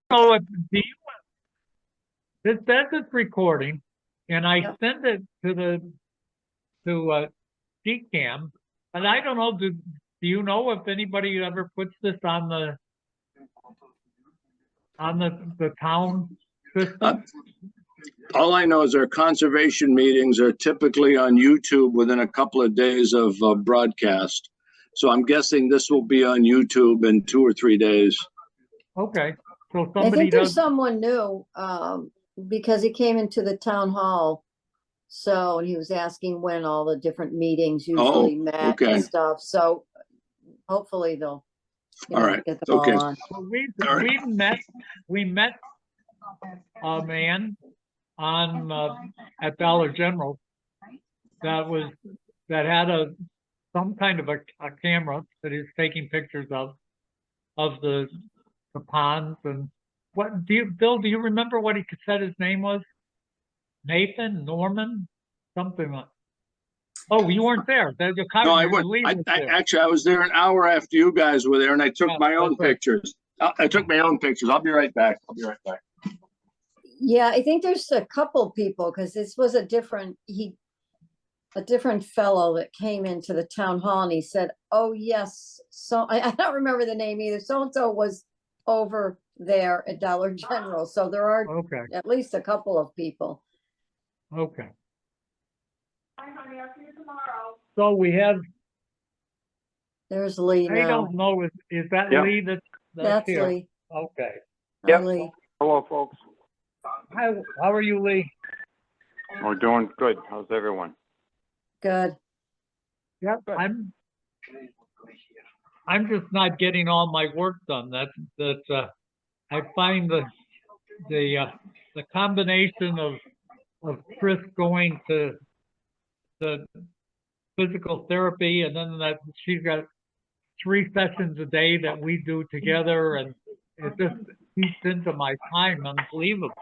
know if do you, this says it's recording, and I send it to DCAM, and I don't know. Do you know if anybody ever puts this on the town system? All I know is our conservation meetings are typically on YouTube within a couple of days of broadcast. So I'm guessing this will be on YouTube in 2 or 3 days. Okay. So I somebody think there's does. someone new, because he came into the town hall. So he was asking when all the different meetings usually met okay. and stuff. So hopefully they'll All right. get them all on. Well, we met a man on at Dollar General that had some kind of a camera that he's taking pictures of the ponds. And what Bill, do you remember what he said his name was? Nathan, Norman, something like. Oh, you weren't there. No, I wasn't. Actually, I was there an hour after you guys were there, and I took my own pictures. I took my own pictures. I'll be right back. Yeah, I think there's a couple people, because this was a different fellow that came into the town hall, and he said, "Oh yes, so I don't remember the name either. So and so was over there at Dollar General." So there are at least a couple of people. Okay. Hi, honey. I'll see you tomorrow. So we have. There's Lee now. I don't know. Is that Lee? That's here? Lee. Okay. Yep. Lee. Hello, folks. Hi. How are you, Lee? We're doing good. How's everyone? Good. Yep. I'm just not getting all my work done. I find the combination of Chris going to the physical therapy, and then that she's got 3 sessions a day that we do together, and it just eats into my time. Unbelievable.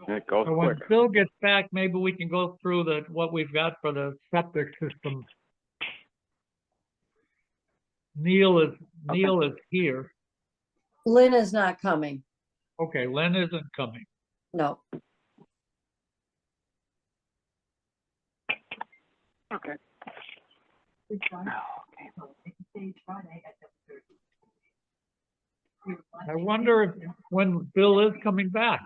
It goes so when quick. Phil gets back, maybe we can go through what we've got for the septic system. Neil is here. Lynn is not coming. Okay, Lynn isn't coming. No. Okay. I wonder when Bill is coming back.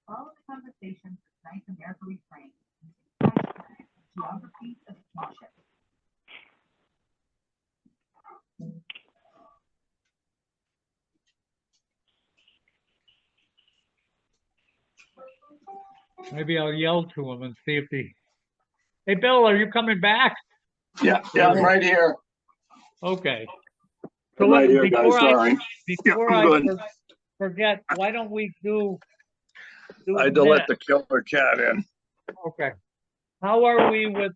All the conversations with nice and carefully framed using geography of township. Maybe I'll yell to him and see if he. Hey, Bill, are you coming back? Yeah, I'm right here. Okay. So I'm right here, guys. Sorry. Before I forget, why don't we do I had to let the killer cat in. Okay. How are we with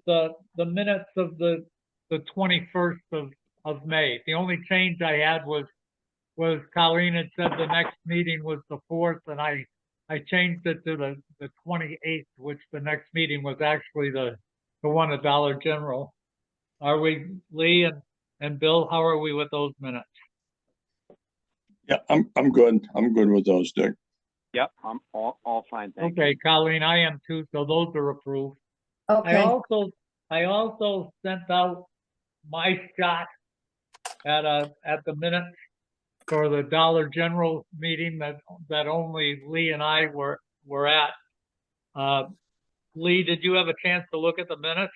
the minutes of the 21st of May? The only change I had was Colleen had said the next meeting was the 4th, and I changed it to the 28th, which the next meeting was actually the one at Dollar General. Are we, Lee and Bill, how are we with those minutes? Yeah, I'm good. I'm good with those, Dick. Yep, I'm all fine. Thank you. Okay, Colleen, I am too, so those are approved. Okay. I also sent out my shot at the minutes for the Dollar General meeting that only Lee and I were at. Lee, did you have a chance to look at the minutes?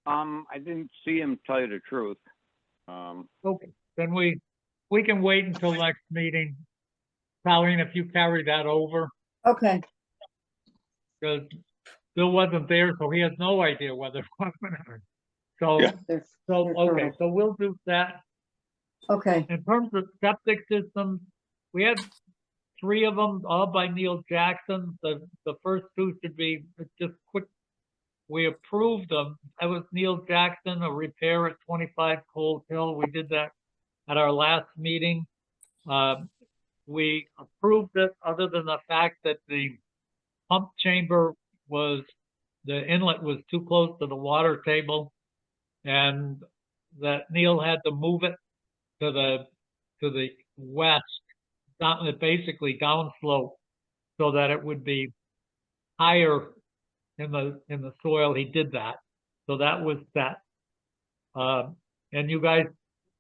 I didn't see him, tell you the truth. Okay, then we can wait until next meeting. Colleen, if you carry that over. Okay. Because Bill wasn't there, so he has no idea whether it was whatever. So, okay, so we'll do that. Okay. In terms of septic systems, we had 3 of them, all by Neil Jackson. The first 2 should be just quick. We approved them. That was Neil Jackson, a repair at 25 Cold Hill. We did that at our last meeting. We approved it other than the fact that the pump chamber was the inlet was too close to the water table, and that Neil had to move it to the west, down, basically downslope, so that it would be higher in the soil. He did that, so that was that. And you guys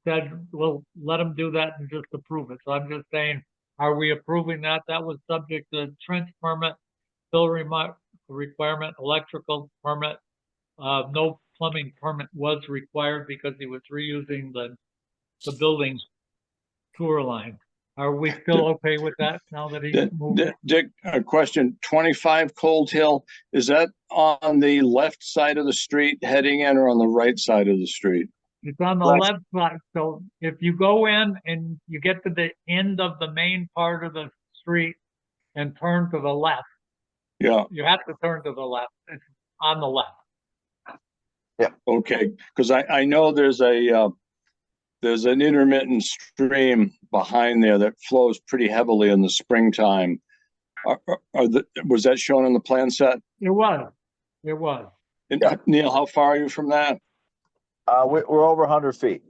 said, well, let him do that and just approve it. So I'm just saying, are we approving that? That was subject to trench permit, fill requirement, electrical permit. No plumbing permit was required because he was reusing the building sewer line. Are we still okay with that now that he's moved it? Dick, a question, 25 Cold Hill, is that on the left side of the street heading in or on the right side of the street? It's on the left side. So if you go in and you get to the end of the main part of the street and turn to the left, Yeah, you have to turn to the left. It's on the left. okay, because I know there's an intermittent stream behind there that flows pretty heavily in the springtime. Was that shown on the plan set? It was. It was. And Yeah. Neil, how far are you from that? We're over 100 feet.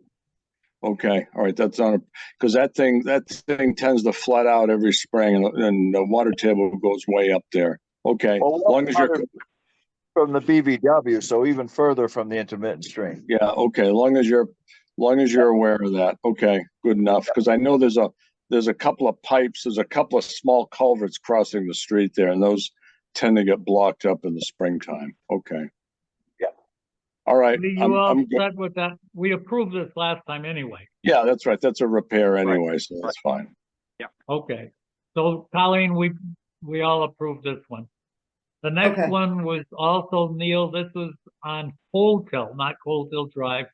Okay, all right, that's on, because that thing tends to flood out every spring, and the water table goes way up there. Okay, Well, as long as you're, 100 from the BVW, so even further from the intermittent stream. yeah, okay, as long as you're aware of that. Okay, good enough, because I know there's a couple of pipes, there's a couple of small culverts crossing the street there, and those tend to get blocked up in the springtime. Okay. Yeah. All right. You all set with that? We approved this last time anyway. Yeah, that's right. That's a repair anyway, so that's fine. Okay. So Colleen, we all approved this one. The next Okay. one was also Neil. This was on Cold Hill, not Cold Hill Drive.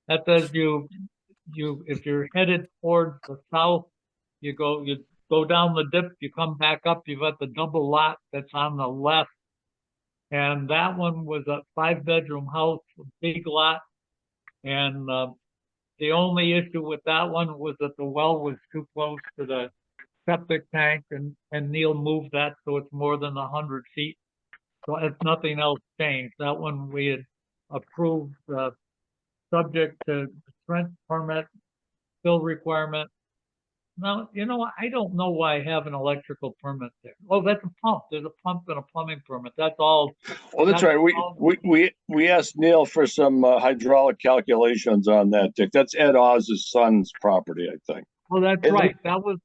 That says if you're headed towards the south, you go down the dip, you come back up, you've got the double lot that's on the left. And that one was a 5-bedroom house, a big lot. And the only issue with that one was that the well was too close to the septic tank, and Neil moved that so it's more than 100 feet. So if nothing else changed, that one we had approved, subject to trench permit, fill requirement. Now, I don't know why I have an electrical permit there. Oh, that's a pump. There's a pump and a plumbing permit. That's all. Oh, that's right. We asked Neil for some hydraulic calculations on that, Dick. That's Ed Oz's son's property, I think. Oh, that's And right. That was,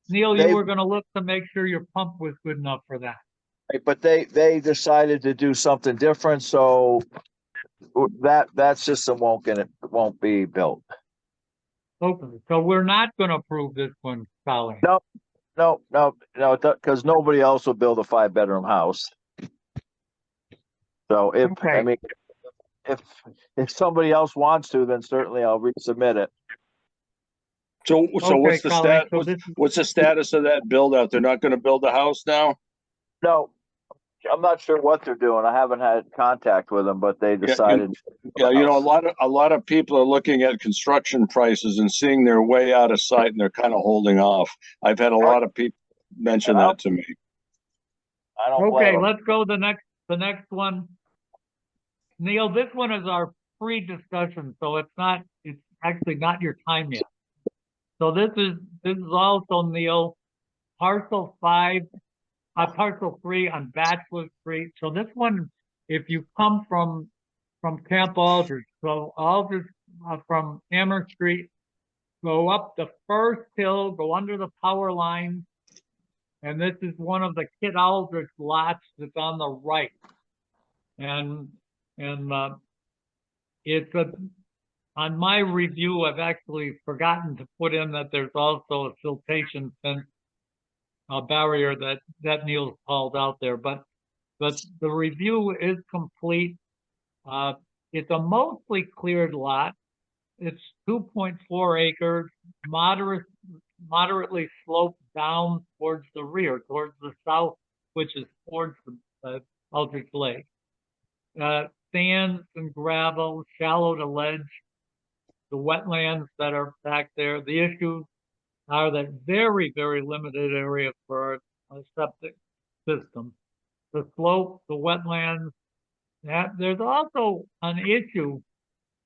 Neil, you they- were gonna look to make sure your pump was good enough for that. But they decided to do something different, so that system won't be built. Okay, so we're not gonna approve this one, Colleen. No, because nobody else will build a 5-bedroom house. So Okay. if somebody else wants to, then certainly I'll resubmit it. So Okay, what's the Colleen, stat? so this, What's the status of that build out? They're not going to build a house now? No, I'm not sure what they're doing. I haven't had contact with them, but they decided. Yeah, a lot of people are looking at construction prices and seeing their way out of sight, and they're kind of holding off. I've had a lot of people mention that to me. I don't blame okay, them. let's go the next one. Neil, this one is our pre-discussion, so it's actually not your time yet. So this is also Neil, parcel 3 on Bachelor Street. So this one, if you come from Camp Aldrich, so Aldrich from Amherst Street, go up the first hill, go under the power line, and this is one of the Kit Aldrich lots that's on the right. And it's on my review, I've actually forgotten to put in that there's also a siltation fence barrier that Neil called out there, but the review is complete. It's a mostly cleared lot. It's 2.4 acres, moderately sloped down towards the rear, towards the south, which is towards the Aldrich Lake. Sands and gravel, shallow to ledge, the wetlands that are back there. The issues are that very, very limited area for a septic system. The slope, the wetlands, that there's also an issue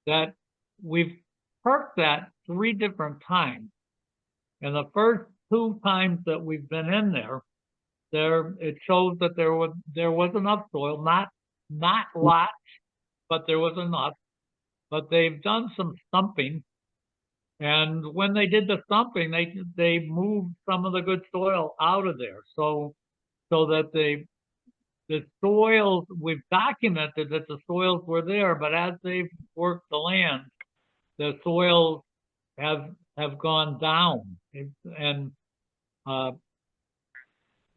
that we've perked that 3 different times. And the first 2 times that we've been in there, it shows that there was enough soil, not lots, but there was enough. But they've done some stumping, and when they did the stumping, they moved some of the good soil out of there, so that the soils, we've documented that the soils were there, but as they've worked the land, the soils have gone down, and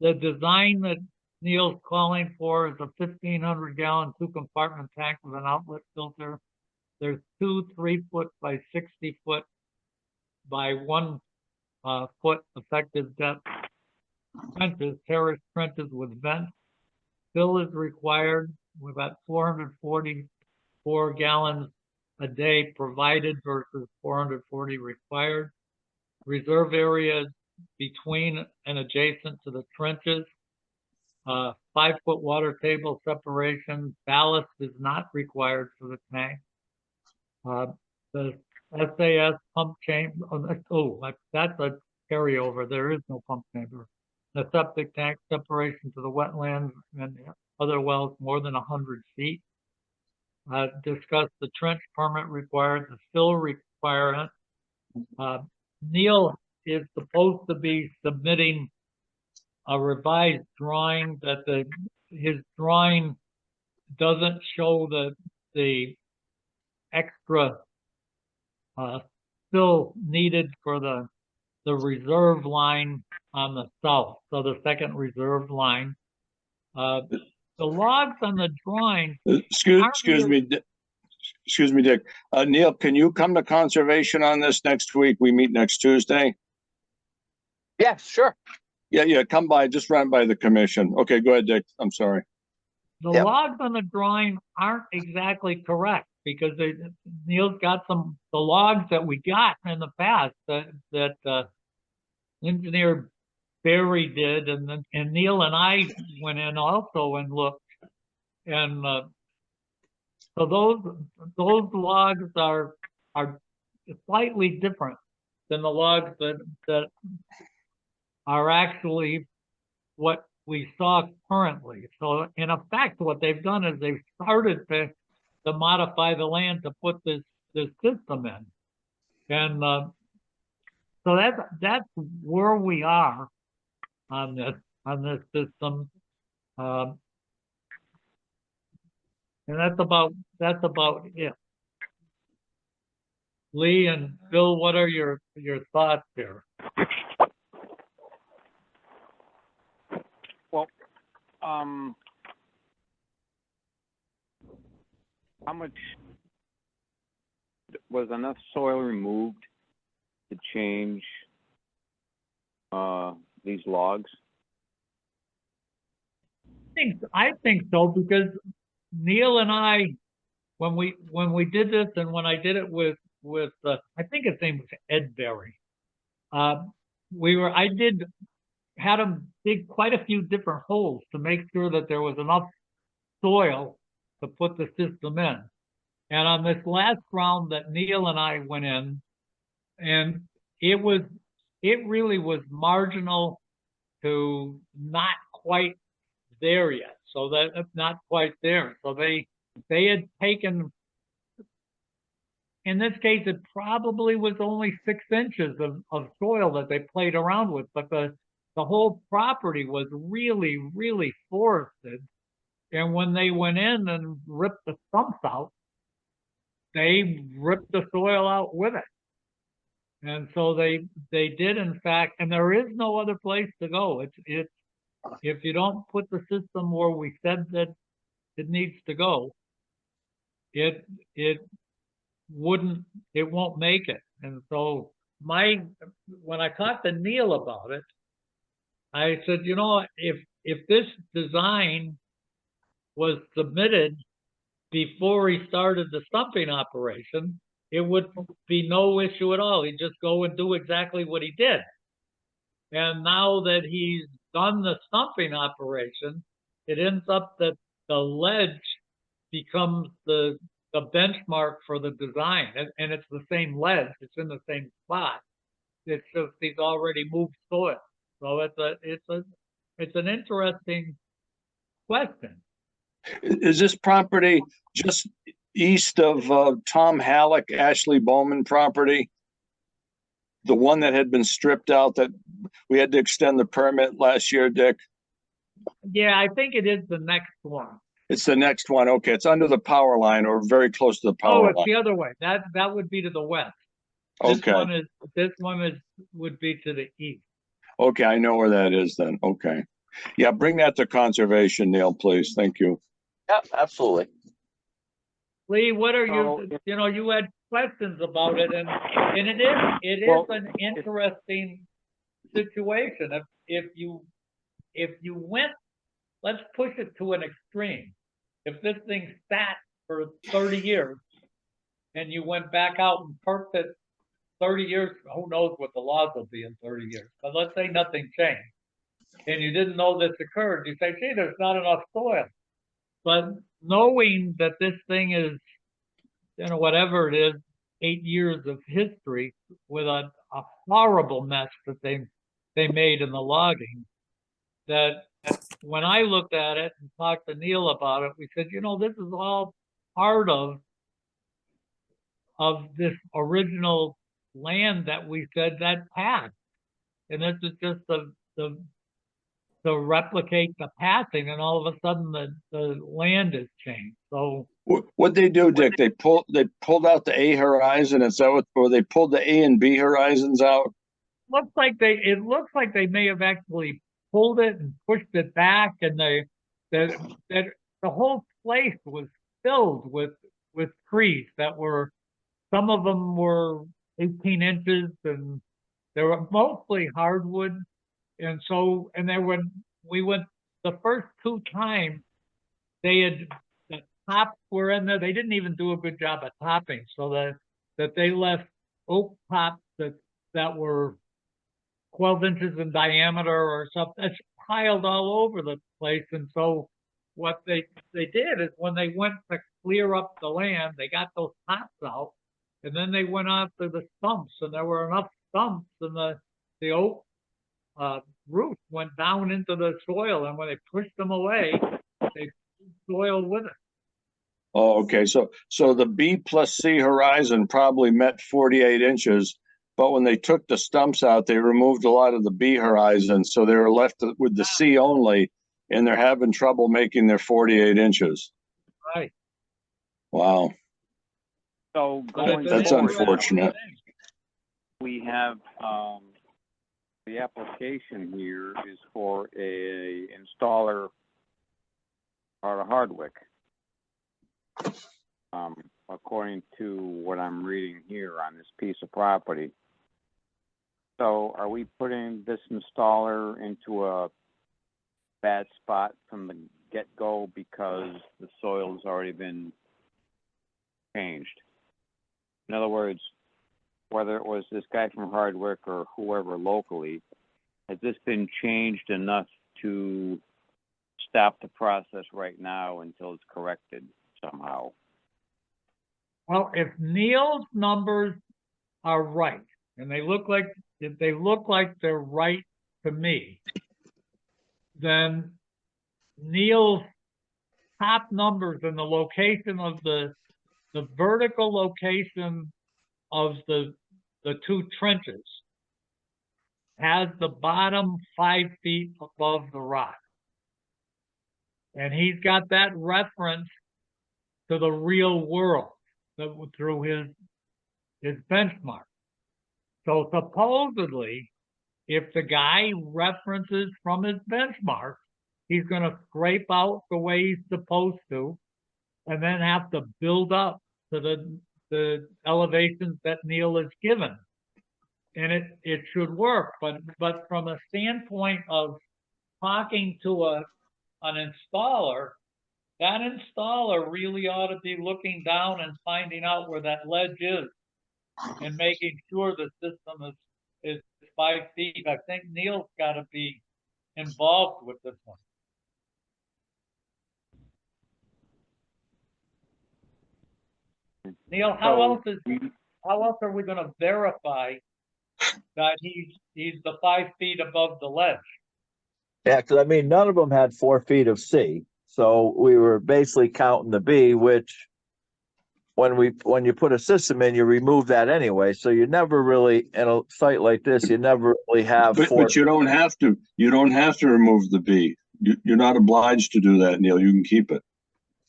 the design that Neil's calling for is a 1,500-gallon 2-compartment tank with an outlet filter. There's 2 3-foot by 60-foot by 1 foot effective depth trenches, terrace trenches with vents. Fill is required. We've got 444 gallons a day provided versus 440 required. Reserve areas between and adjacent to the trenches. 5-foot water table separation. Ballast is not required for the tank. The SAS pump chamber, that's a carriover. There is no pump chamber. The septic tank separation to the wetlands and other wells more than 100 feet. Discuss the trench permit required, the fill requirement. Neil is supposed to be submitting a revised drawing that his drawing doesn't show the extra fill needed for the reserve line on the south, so the second reserve line. The logs on the drawing. Excuse me, Dick. Neil, can you come to conservation on this next week? We meet next Tuesday. Yeah, sure. Yeah, come by, just run by the commission. Okay, go ahead, Dick. I'm sorry. The Yep. logs on the drawing aren't exactly correct because Neil's got the logs that we got in the past that engineer Barry did, and Neil and I went in also and looked, and so those logs are slightly different than the logs that are actually what we saw currently. So in effect, what they've done is they've started to modify the land to put this system in, and so that's where we are on this system, and that's about it. Lee and Bill, what are your thoughts here? Well, how much was enough soil removed to change these logs? I think so, because Neil and I, when we did this, and when I did it with I think his name was Ed Berry, had him dig quite a few different holes to make sure that there was enough soil to put the system in. And on this last round that Neil and I went in, and it really was marginal to not quite there yet. So that not quite there. So they had taken, in this case, it probably was only 6 inches of soil that they played around with, but the whole property was really, really forested. And when they went in and ripped the stumps out, they ripped the soil out with it. And so they did, in fact, and there is no other place to go. It's if you don't put the system where we said that it needs to go, it won't make it. And so when I talked to Neil about it, I said, if this design was submitted before he started the stumping operation, it would be no issue at all. He'd just go and do exactly what he did. And now that he's done the stumping operation, it ends up that the ledge becomes the benchmark for the design, and it's the same ledge, it's in the same spot. It's just he's already moved soil. So it's an interesting question. Is this property just east of Tom Halleck, Ashley Bowman property? The one that had been stripped out that we had to extend the permit last year, Dick? Yeah, I think it is the next one. It's the next one. Okay, it's under the power line or very close to the Oh, power it's line. the other way. That would be to the west. Okay. This one would be to the east. Okay, I know where that is then. Okay. Yeah, bring that to conservation, Neil, please. Thank you. Yeah, absolutely. Lee, what are So you had questions about it, and it is Well, an interesting situation. If you went, let's push it to an extreme. If this thing sat for 30 years and you went back out and perked it 30 years, who knows what the laws will be in 30 years, but let's say nothing changed and you didn't know this occurred, you say, gee, there's not enough soil. But knowing that this thing is, whatever it is, 8 years of history with a horrible mess that they made in the logging, that when I looked at it and talked to Neil about it, we said, this is all part of this original land that we said that passed. And this is just to replicate the passing, and all of a sudden the land has changed. So What'd they do, Dick? They pulled out the A horizon. Is that what, or they pulled the A and B horizons out? it looks like they may have actually pulled it and pushed it back, and the whole place was filled with trees that were, some of them were 18 inches, and they were mostly hardwood. And so, and then when we went the first 2 times, the tops were in there. They didn't even do a good job of topping, so that they left oak tops that were 12 inches in diameter or something. It's piled all over the place. And so what they did is, when they went to clear up the land, they got those tops out, and then they went on to the stumps, and there were enough stumps, and the oak roots went down into the soil, and when they pushed them away, they pushed soil with it. Oh, okay. So the B plus C horizon probably met 48 inches, but when they took the stumps out, they removed a lot of the B horizon, so they were left with the C only, and they're having trouble making their 48 inches. Right. Wow. So going That's forward, unfortunate. we have, the application here is for a installer out of Hardwick. According to what I'm reading here on this piece of property. So are we putting this installer into a bad spot from the get-go because the soil's already been changed? In other words, whether it was this guy from Hardwick or whoever locally, has this been changed enough to stop the process right now until it's corrected somehow? Well, if Neil's numbers are right, and if they look like they're right to me, then Neil's top numbers and the location of the vertical location of the 2 trenches has the bottom 5 feet above the rock. And he's got that reference to the real world through his benchmark. So supposedly, if the guy references from his benchmark, he's going to scrape out the way he's supposed to, and then have to build up to the elevations that Neil has given. And it should work. But from a standpoint of talking to an installer, that installer really ought to be looking down and finding out where that ledge is and making sure the system is 5 feet. I think Neil's got to be involved with this one. Neil, So how else are we gonna verify that he's the 5 feet above the ledge? Yeah, because I mean, none of them had 4 feet of C. So we were basically counting the B, which when you put a system in, you remove that anyway. So you never really, in a site like this, you never really have But you don't have to. You don't have to remove the B. You're not obliged to do that, Neil. You can keep it.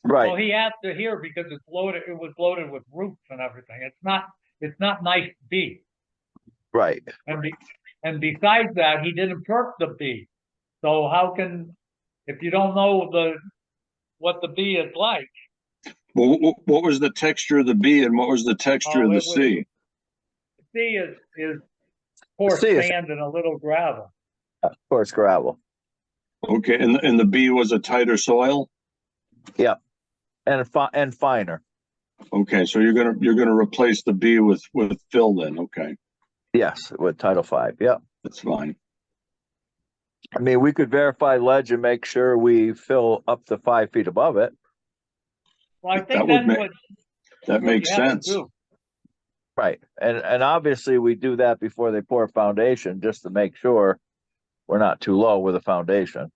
Well, Right, he has to here because it was loaded with roots and everything. It's not nice B. right. And besides that, he didn't perk the B. So how can, if you don't know what the B is like? Well, what was the texture of the B and what was the texture of the C? C is coarse C is, sand and a little gravel. of course, gravel. Okay, and the B was a tighter soil. Yeah, and finer. Okay, so you're gonna replace the B with fill then. Okay, Yes, with Title V. Yeah. that's fine. I mean, we could verify ledge and make sure we fill up to 5 feet above it. Well, I That think would that's make- what That makes you have to sense. do. Right. And obviously we do that before they pour foundation, just to make sure we're not too low with a foundation.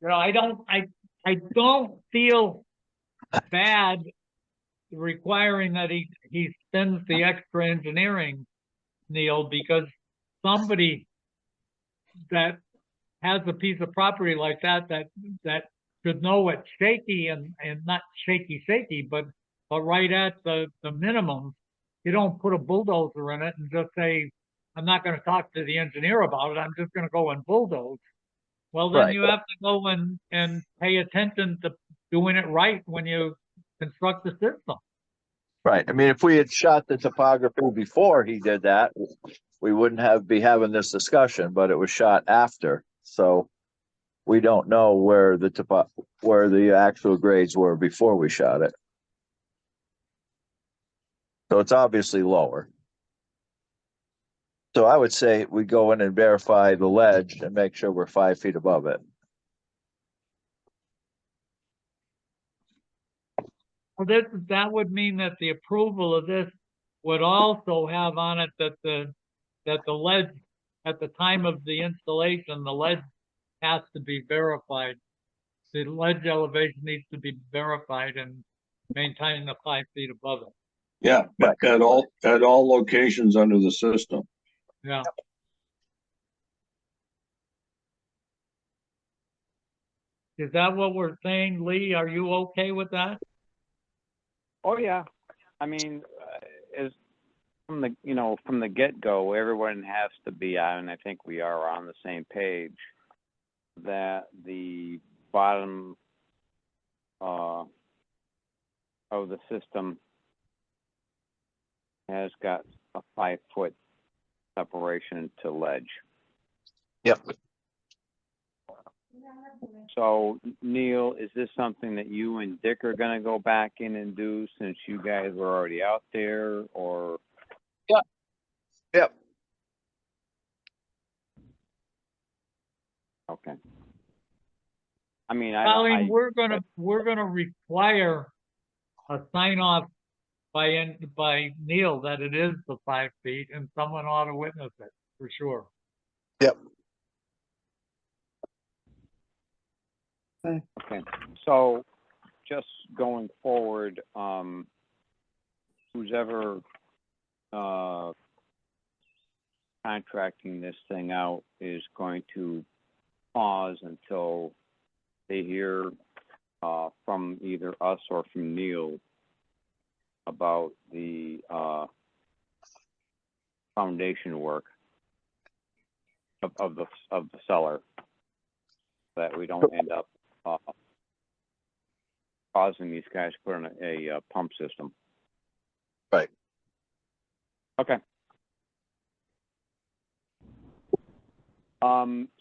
You know, I don't feel bad requiring that he spends the extra engineering, Neil, because somebody that has a piece of property like that should know it's shaky and not shaky, but right at the minimum. You don't put a bulldozer in it and just say, I'm not going to talk to the engineer about it. I'm just going to go and bulldoze. Well, then Right. you have to go and pay attention to doing it right when you construct the system. Right. I mean, if we had shot the topography before he did that, we wouldn't be having this discussion, but it was shot after. So we don't know where the actual grades were before we shot it. So it's obviously lower. So I would say we go in and verify the ledge and make sure we're 5 feet above it. Well, that would mean that the approval of this would also have on it that the ledge, at the time of the installation, the ledge has to be verified. The ledge elevation needs to be verified and maintaining the 5 feet above it. Yeah, Right. at all locations under the system. Yeah. Is that what we're saying, Lee? Are you okay with that? Oh, yeah. I mean, as from the get-go, everyone has to be on, and I think we are on the same page, that the bottom of the system has got a 5-foot separation to ledge. Yep. So, Neil, is this something that you and Dick are going to go back in and do since you guys were already out there, or? Yep. Okay. I mean, Colleen, we're gonna require a sign off by Neil that it is the 5 feet, and someone ought to witness it for sure. Yep. Okay. So, just going forward, who's ever contracting this thing out is going to pause until they hear from either us or from Neil about the foundation work of the cellar, that we don't end up causing these guys to put in a pump system. Right. Okay.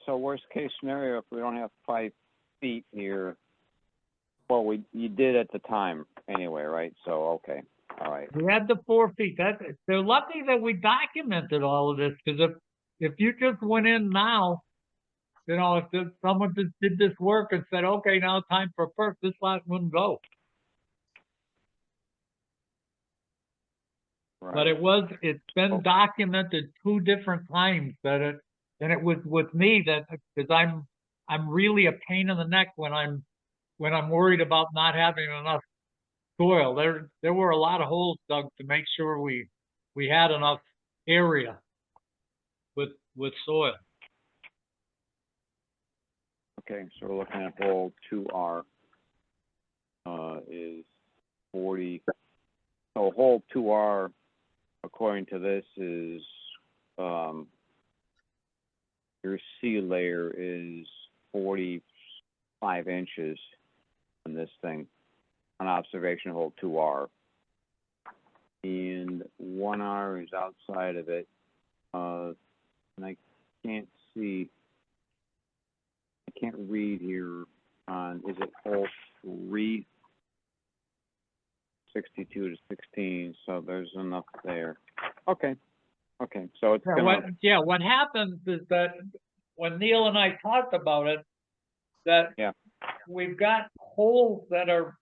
So worst case scenario, if we don't have 5 feet here, well, you did at the time anyway, right? So, okay. All right. We had the 4 feet. They're lucky that we documented all of this, because if you just went in now, you know, if someone just did this work and said, okay, now time for perk, this lot wouldn't go. But Right. it's been documented 2 different times that and it was with me that, because I'm really a pain in the neck when I'm worried about not having enough soil. There were a lot of holes dug to make sure we had enough area with soil. Okay, so we're looking at hole 2R, is 40. So hole 2R, according to this, is, your C layer is 45 inches on this thing, on observation hole 2R. And 1R is outside of it, and I can't see, I can't read here on, is it hole 3? 62 to 16, so there's enough there. Okay, so it's gonna... What happens is that when Neil and I talked about it, that we've got holes that are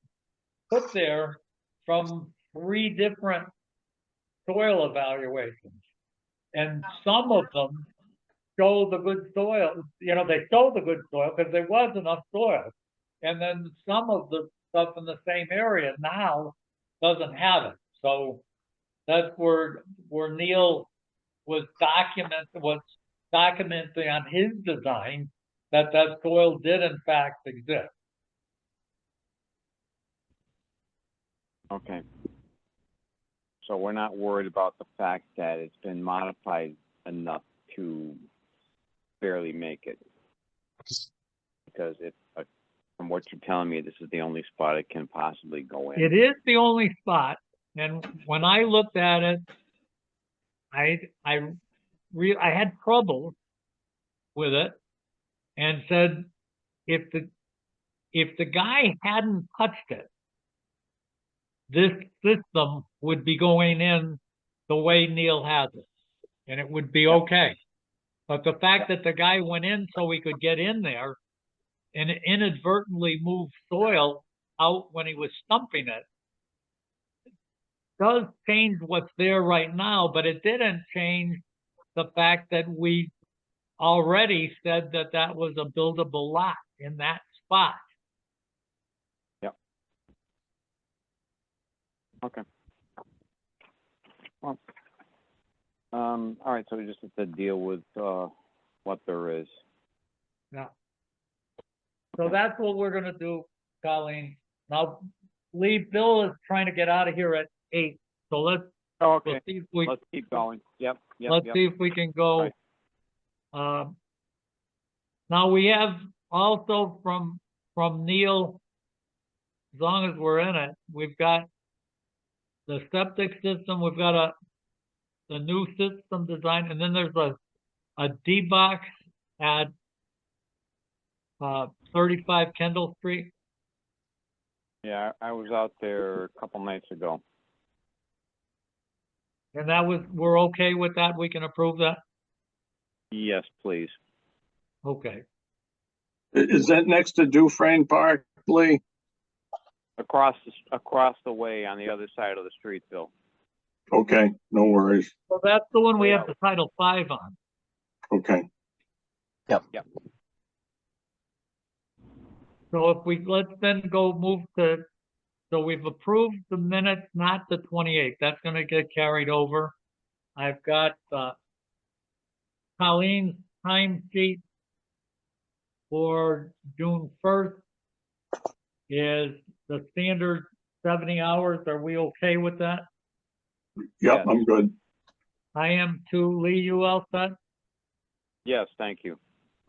put there from 3 different soil evaluations. And some of them show the good soil, you know, they show the good soil because there was enough soil. And then some of the stuff in the same area now doesn't have it. So that's where Neil was documenting on his design that soil did in fact exist. Okay. So we're not worried about the fact that it's been modified enough to barely make it. Because from what you're telling me, this is the only spot it can possibly go in. It is the only spot. And when I looked at it, I had trouble with it and said, if the guy hadn't touched it, this system would be going in the way Neil has it, and it would be okay. But the fact that the guy went in so he could get in there and inadvertently moved soil out when he was stumping it does change what's there right now, but it didn't change the fact that we already said that was a buildable lot in that spot. Okay. Well, all right, so we just have to deal with what there is. Yeah. So that's what we're gonna do, Colleen. Now, Bill is trying to get out of here at 8, so let's see if let's keep going. Let's see if we can go. Right. Now we have also from Neil, as long as we're in it, we've got the septic system, we've got the new system design, and then there's a D-box at 35 Kendall Street. Yeah, I was out there a couple nights ago. And we're okay with that? We can approve that? Yes, please. Okay. Is that next to Dufresne Park, Lee? Across the way on the other side of the street, Bill. Okay, no worries. So that's the one we have the Title 5 on. Okay. Yep. So let's then go move to, so we've approved the minutes, not the 28th. That's gonna get carried over. I've got Colleen's time sheet for June 1st is the standard 70 hours. Are we okay with that? Yep, I'm good. I am too. Lee, you all set? Yes, thank you.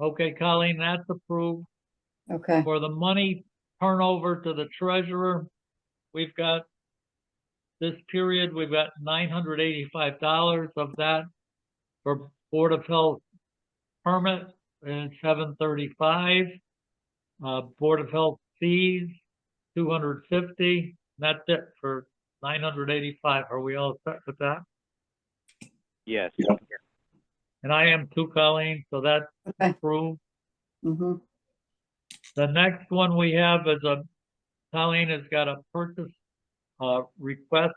Okay, Colleen, that's approved. Okay. For the money turnover to the treasurer, we've got this period, we've got $985 of that for Board of Health permit and $735. Board of Health fees, $250. That's it for $985. Are we all set with that? Yes. Yep. And I am too, Colleen, so that's Okay. approved. Mm-hmm. The next one we have is Colleen has got a purchase, request,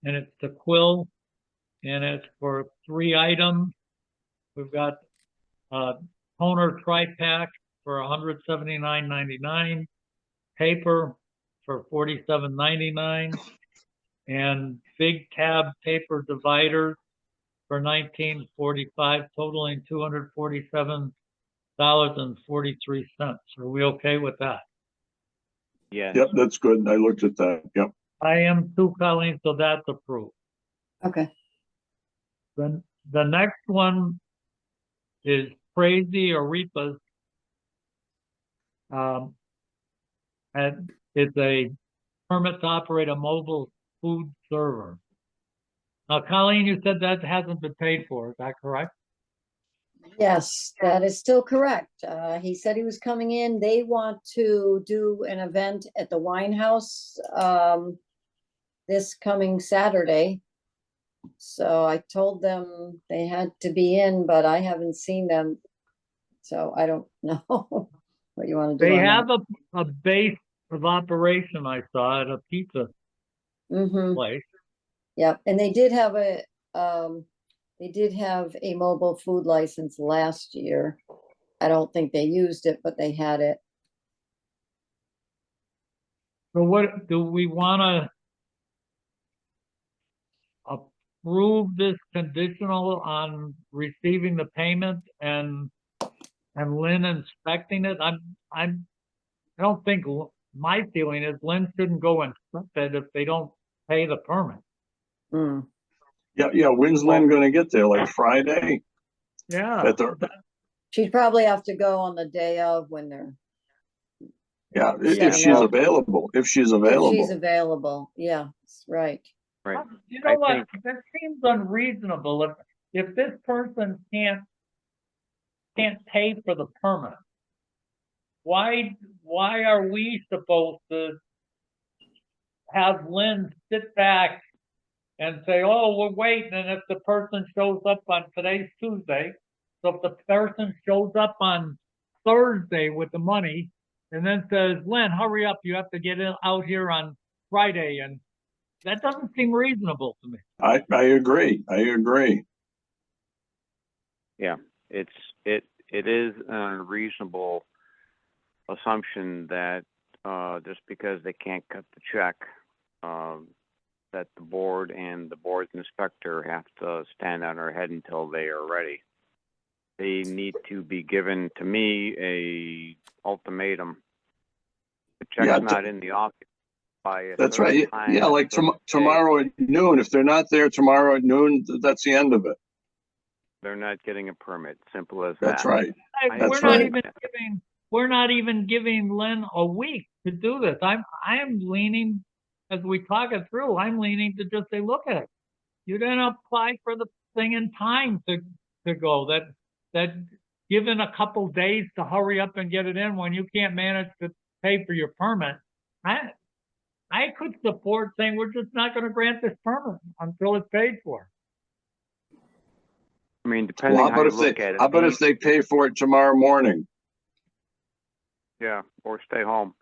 and it's the Quill, and it's for 3 items. We've got, toner tri-pack for $179.99, paper for $47.99, and big tab paper dividers for $19.45, totaling $247.43. Are we okay with that? Yes. Yep, that's good. I looked at that. Yep. I am too, Colleen, so that's approved. Okay. Then the next one is Crazy Arepas. And it's a permit to operate a mobile food server. Now, Colleen, you said that hasn't been paid for, is that correct? Yes, that is still correct. He said he was coming in. They want to do an event at the Wine House, this coming Saturday. So I told them they had to be in, but I haven't seen them. So I don't know what you want to do. They on have that. a base of operation, I saw, at a pizza Mhm. place. Yep, and they did have a mobile food license last year. I don't think they used it, but they had it. So what, do we want to approve this conditional on receiving the payment and Lynn inspecting it? I don't think, my feeling is Lynn shouldn't go inspect it if they don't pay the permit. Mm. Yeah. When's Lynn gonna get there? Like Friday? Yeah. At the, She'd probably have to go on the day of when they're, yeah, if Setting she's up. available, if she's if she's available. available. Yeah, right. Right. You know I what? think- That seems unreasonable. If this person can't pay for the permit, why are we supposed to have Lynn sit back and say, oh, we're waiting, and if the person shows up on, today's Tuesday, so if the person shows up on Thursday with the money and then says, Lynn, hurry up, you have to get out here on Friday, and that doesn't seem reasonable to me. I agree. I agree. Yeah, it is a reasonable assumption that just because they can't cut the check, that the board and the board's inspector have to stand on their head until they are ready. They need to be given, to me, a ultimatum. The check's Yeah, not in the office by a That's certain right. time, Yeah, like a certain day. tomorrow at noon. If they're not there tomorrow at noon, that's the end of it. They're not getting a permit. Simple as That's that. right. That's We're not even giving Lynn a week to do this. I'm leaning, as we talk it through, I'm leaning to just say, look at it. You didn't apply for the thing in time to go. That given a couple days to hurry up and get it in when you can't manage to pay for your permit. I could support saying we're just not going to grant this permit until it's paid for. I mean, depending Well, how you look at it. how about if they pay for it tomorrow morning? Yeah, or stay home.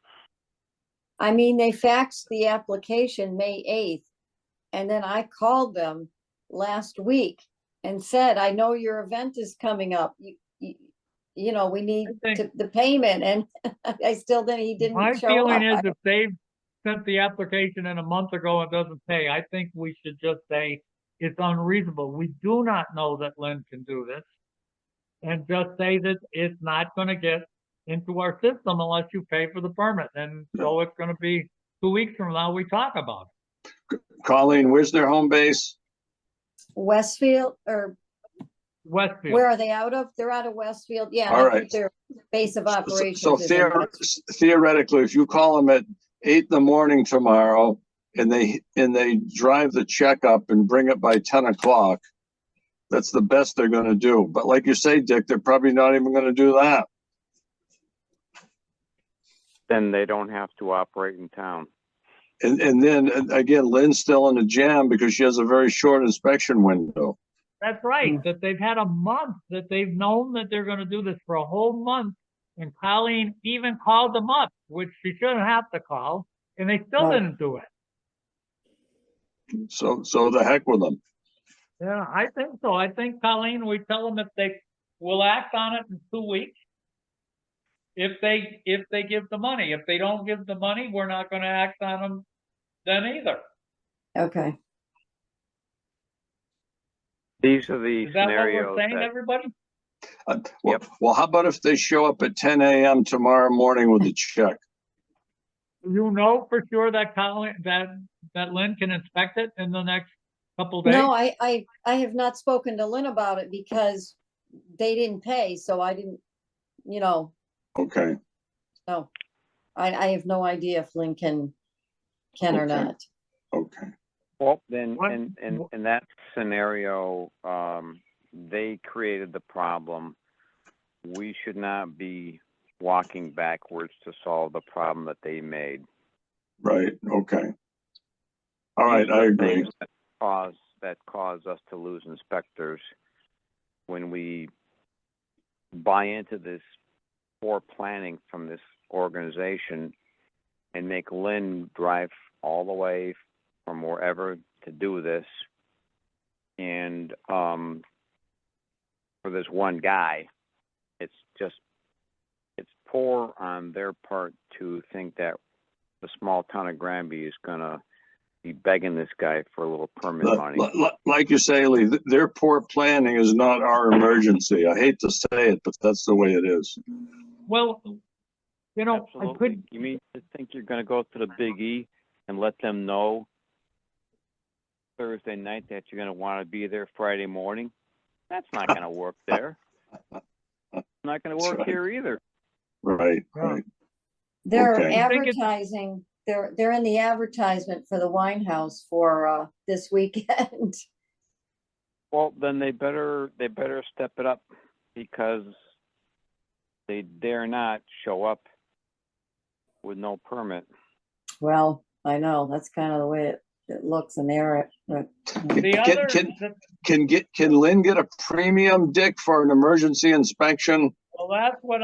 I mean, they faxed the application May 8th, and then I called them last week and said, I know your event is coming up. You know, we need the payment, and I still didn't, he didn't My show feeling up. is if they've sent the application in a month ago and doesn't pay, I think we should just say it's unreasonable. We do not know that Lynn can do this. And just say that it's not going to get into our system unless you pay for the permit. And so it's going to be 2 weeks from now, we talk about it. Colleen, where's their home base? Westfield, or Westfield. where are they out of? They're out of Westfield. Yeah, All I think right. their base of operations So is in Westfield. theoretically, if you call them at 8 in the morning tomorrow and they drive the check up and bring it by 10 o'clock, that's the best they're going to do. But like you say, Dick, they're probably not even going to do that. Then they don't have to operate in town. And then again, Lynn's still in a jam because she has a very short inspection window. That's right, that they've had a month, that they've known that they're gonna do this for a whole month. And Colleen even called them up, which she shouldn't have to call, and they still Right. didn't do it. So the heck with them. Yeah, I think so. I think, Colleen, we tell them if they will act on it in 2 weeks. If they give the money. If they don't give the money, we're not gonna act on them then either. Okay. These are the Is that what we're scenarios saying, that, everybody? Well, well, how about if they show up at 10 a.m. tomorrow morning with a check? You know for sure that Colleen, that Lynn can inspect it in the next couple days? No, I have not spoken to Lynn about it because they didn't pay, so I didn't, you know, Okay, no. I have no idea if Lynn can or Okay. not. okay. well, then, What- in that scenario, they created the problem. We should not be walking backwards to solve the problem that they made. Right, okay. All right, These are I the agree. things that cause us to lose inspectors when we buy into this poor planning from this organization and make Lynn drive all the way from wherever to do this. And for this one guy, it's poor on their part to think that the small town of Granby is gonna be begging this guy for a little permit money. Like you say, Lee, their poor planning is not our emergency. I hate to say it, but that's the way it is. Well, you know, I Absolutely. could, You mean to think you're gonna go to the Big E and let them know Thursday night that you're gonna wanna be there Friday morning? That's not gonna work there. It's not gonna That's work right. here either. Right, Yeah. right. They're Okay. I think it's- advertising, they're in the advertisement for the wine house for this weekend. Well, then they better step it up because they dare not show up with no permit. Well, I know, that's kind of the way it looks in there, but the other, Can Lynn get a premium, Dick, for an emergency inspection? well, that's what,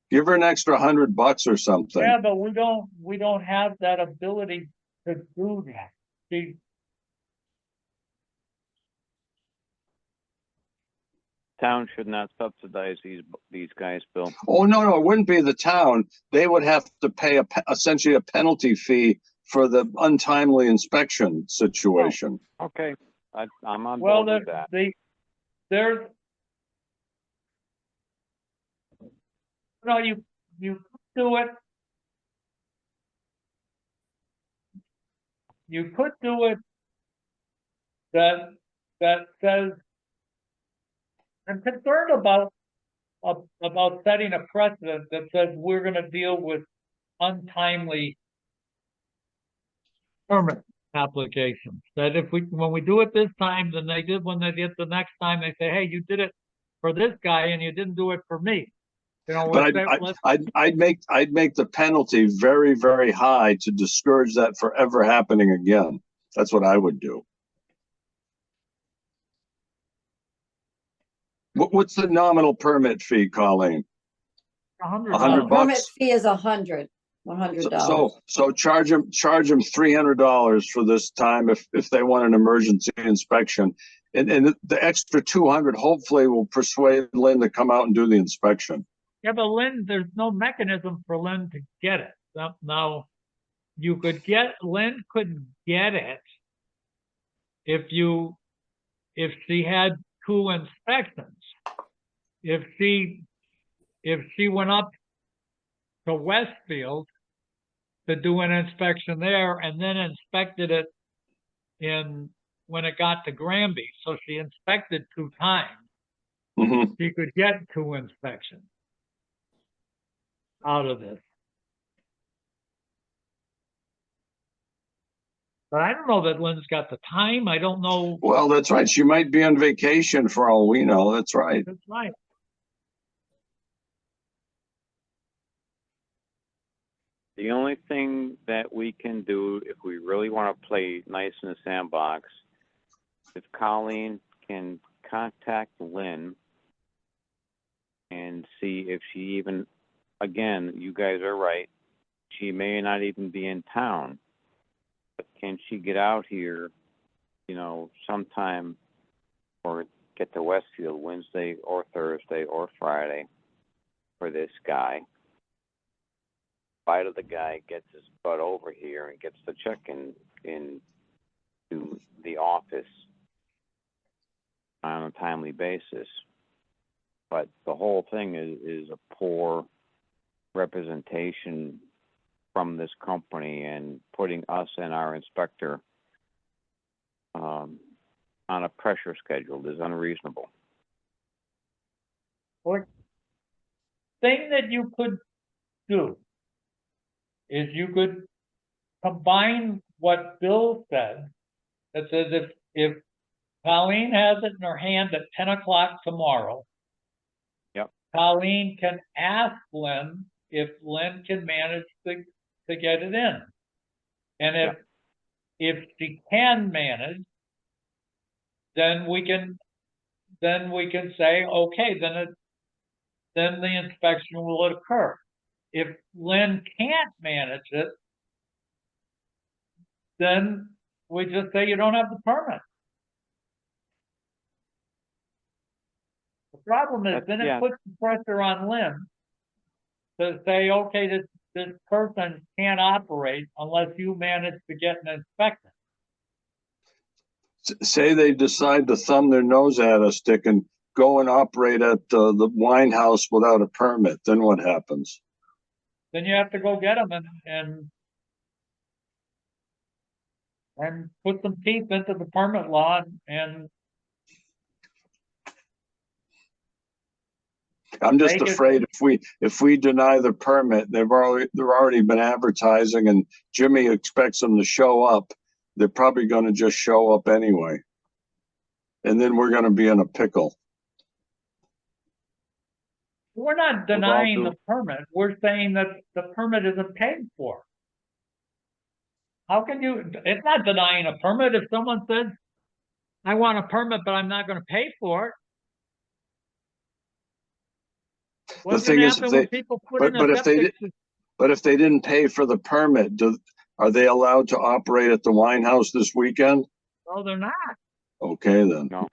Give her an extra $100 or something. yeah, but we don't have that ability to do that. See, Town should not subsidize these guys, Bill. Oh, no, it wouldn't be the town. They would have to pay essentially a penalty fee for the untimely inspection situation. Okay, I'm on well, board with that. there's, no, you could do it. You could do it that says, I'm concerned about setting a precedent that says we're gonna deal with untimely permit applications. That if when we do it this time, then they did when they did the next time, they say, hey, you did it for this guy and you didn't do it for me. You know, But I'd make the penalty very, very high to discourage that from ever happening again. That's what I would do. What's the nominal permit fee, Colleen? $100. $100 permit bucks? fee is $100. So charge them $300 for this time if they want an emergency inspection, and the extra 200 hopefully will persuade Lynn to come out and do the inspection. Yeah, but Lynn, there's no mechanism for Lynn to get it. Now, Lynn could get it if she had 2 inspections. If she went up to Westfield to do an inspection there and then inspected it when it got to Granby. So she inspected 2 times. Mhm. She could get 2 inspections out of this. But I don't know that Lynn's got the time. I don't know. Well, that's right. She might be on vacation for all we know. That's right. That's right. The only thing that we can do if we really want to play nice in the sandbox, if Colleen can contact Lynn and see if she even, again, you guys are right, she may not even be in town, but can she get out here, you know, sometime, or get to Westfield Wednesday or Thursday or Friday for this guy? Bite of the guy gets his butt over here and gets the check in to the office on a timely basis. But the whole thing is a poor representation from this company and putting us and our inspector on a pressure schedule is unreasonable. Or thing that you could do is you could combine what Bill said, that says if Colleen has it in her hand at 10 o'clock tomorrow, yep, Colleen can ask Lynn if Lynn can manage to get it in. And if she can manage, then we can say, okay, then the inspection will occur. If Lynn can't manage it, then we just say you don't have the permit. The problem is then it puts the pressure on Lynn to say, okay, this person can't operate unless you manage to get an inspection. Say they decide to thumb their nose at us, Dick, and go and operate at the wine house without a permit, then what happens? Then you have to go get them and put some teeth into the permit law and I'm just afraid if we deny the permit, they've already been advertising, and Jimmy expects them to show up. They're probably going to just show up anyway, and then we're going to be in a pickle. we're not denying the permit. We're saying that the permit isn't paid for. How can you? It's not denying a permit if someone says, "I want a permit, but I'm not going to pay for it." What's going to happen when people put in a septic system? But if they didn't pay for the permit, are they allowed to operate at the wine house this weekend? No, they're not. Okay, then. No.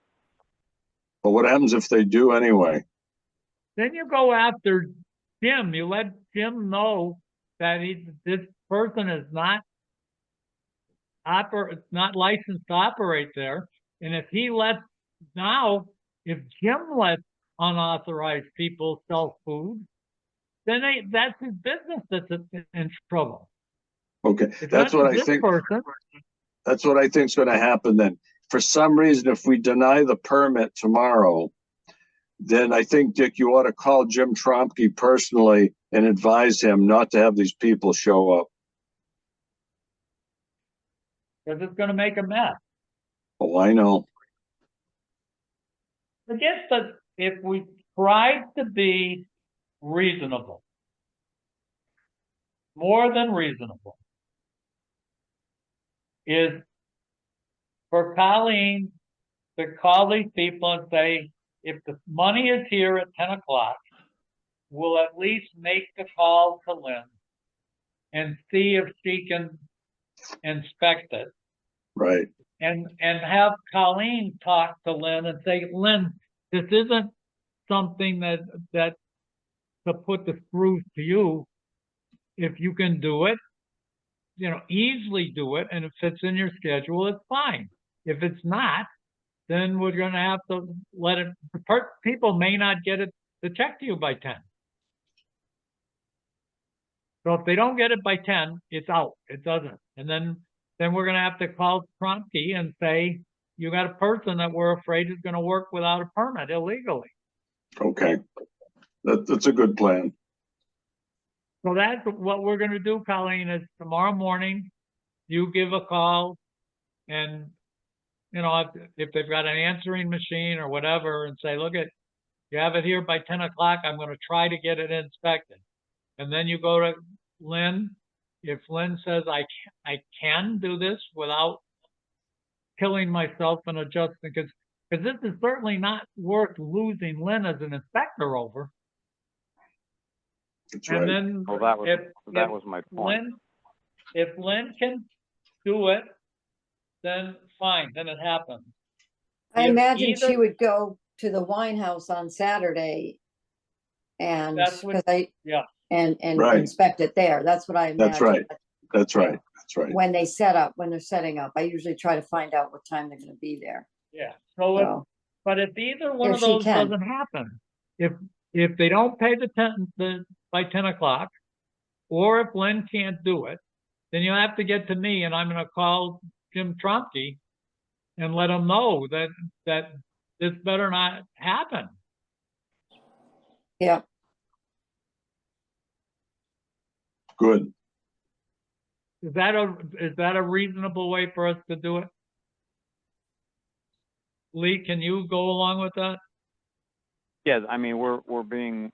But what happens if they do anyway? Then you go after Jim. You let Jim know that this person is not licensed to operate there. And if Jim lets unauthorized people sell food, then that's his business that's in trouble. Okay, that's what I think. That's what I think is going to happen then. For some reason, if we deny the permit tomorrow, then I think, Dick, you ought to call Jim Tromke personally and advise him not to have these people show up. Because it's going to make a mess. Oh, I know. Forget that if we tried to be reasonable, more than reasonable, is for Colleen to call these people and say, if the money is here at 10 o'clock, we'll at least make the call to Lynn and see if she can inspect it. Right. And have Colleen talk to Lynn and say, Lynn, this isn't something that to put the screws to you. If you can do it, easily do it, and if it's in your schedule, it's fine. If it's not, then we're going to have to let it. People may not get it the check to you by 10. So if they don't get it by 10, it's out. It doesn't, and then we're going to have to call Tromke and say, you got a person that we're afraid is going to work without a permit illegally. Okay, that's a good plan. So that's what we're going to do, Colleen, is tomorrow morning, you give a call and, if they've got an answering machine or whatever, and say, look, you have it here by 10 o'clock, I'm going to try to get it inspected. And then you go to Lynn if Lynn says I can do this without killing myself and adjusting, because this is certainly not worth losing Lynn as an inspector over. That's And right. then Well, that if was my point. If Lynn can do it, then fine, then it happens. I If imagine she either- would go to the wine house on Saturday and, That's what- 'cause I, yeah. and Right. inspect it there. That's what I imagine. That's right. That's right. That's right. When they're setting up, I usually try to find out what time they're gonna be there. Yeah, so So, but if either one If of she those can. doesn't happen, if they don't pay by 10 o'clock, or if Lynn can't do it, then you have to get to me and I'm gonna call Jim Tromke and let him know that this better not happen. yeah, Good. Is that a reasonable way for us to do it? Lee, can you go along with that? Yeah, I mean, we're being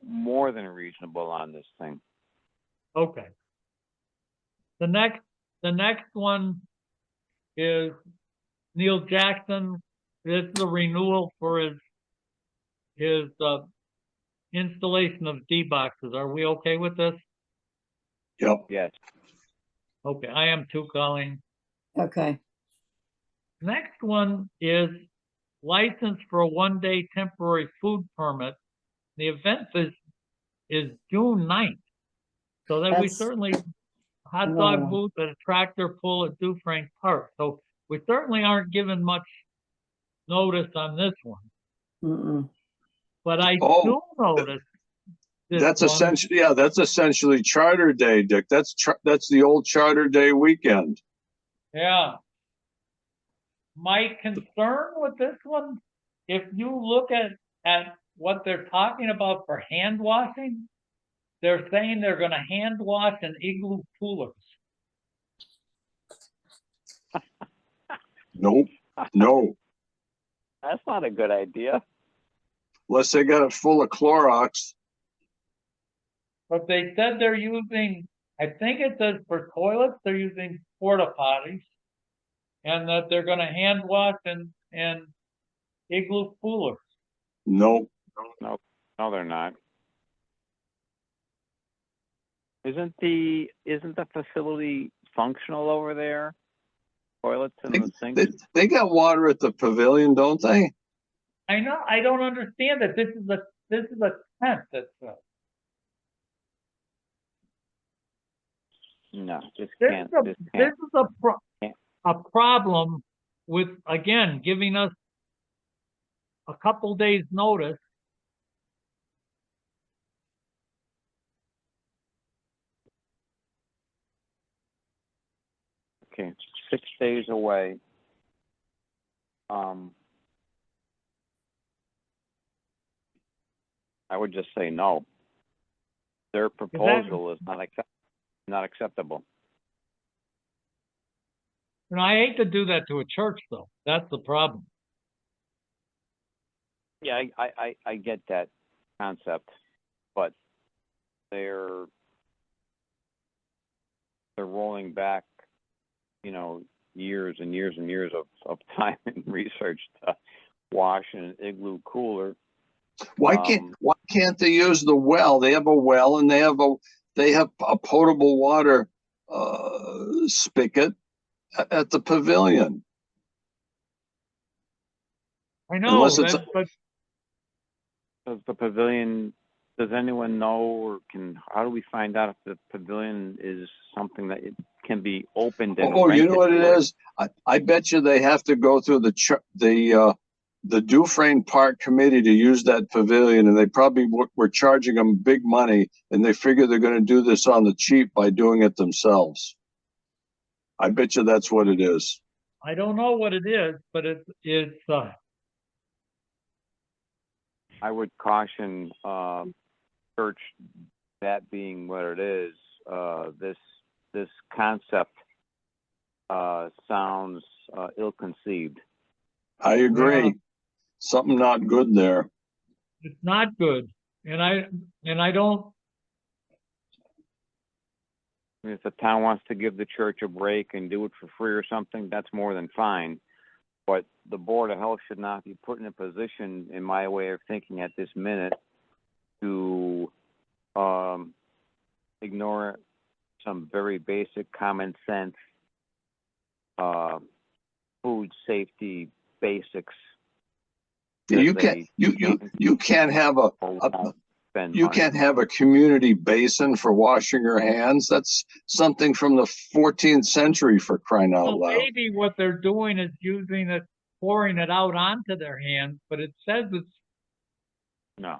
more than reasonable on this thing. Okay. The next one is Neil Jackson. This is a renewal for his installation of D boxes. Are we okay with this? Yep. Yes. Okay, I am too, Colleen. okay. Next one is license for a one-day temporary food permit. The event is June 9th. So that we That's certainly, hot another dog one. booth at a tractor pull at Dufresne Park. So we certainly aren't given much notice on this one. Mm-mm. But I Oh, do notice this That's one. essentially, yeah, that's essentially Charter Day, Dick. That's the old Charter Day weekend. Yeah. My concern with this one, if you look at what they're talking about for hand washing, they're saying they're gonna hand wash in igloo coolers. Nope. No. That's not a good idea. Unless they got it full of Clorox. But they said they're using, I think it says for toilets, they're using porta potties. And that they're gonna hand wash in igloo coolers. Nope. No, they're not. Isn't the facility functional over there? Toilets and the sinks? They got water at the pavilion, don't they? I know, I don't understand that. This is a tent that's, No, this this can't. is This this can't. is a problem with, again, giving us a couple days' notice. Okay, 6 days away. I would just say no. Their proposal is not acceptable. And I hate to do that to a church, though. That's the problem. Yeah, I get that concept, but they're rolling back, years and years and years of time and research to wash in an igloo cooler. Why can't they use the well? They have a well and they have a potable water spigot at the pavilion. I know, Unless it's but Does the pavilion, does anyone know, or how do we find out if the pavilion is something that it can be opened and Oh, you know what rented it for? is? I bet you they have to go through the Dufresne Park committee to use that pavilion, and they probably were charging them big money, and they figure they're going to do this on the cheap by doing it themselves. I bet you that's what it is. I don't know what it is, but it's I would caution church, that being what it is. This concept sounds ill-conceived. I agree. Yeah. Something not good there. it's not good. And I don't, If the town wants to give the church a break and do it for free or something, that's more than fine. But the Board of Health should not be put in a position, in my way of thinking at this minute, to ignore some very basic common sense food safety basics. You can't have you can't have a community basin for washing your hands. That's something from the 14th century, for crying out Well, loud. maybe what they're doing is using it, pouring it out onto their hands, but it says No.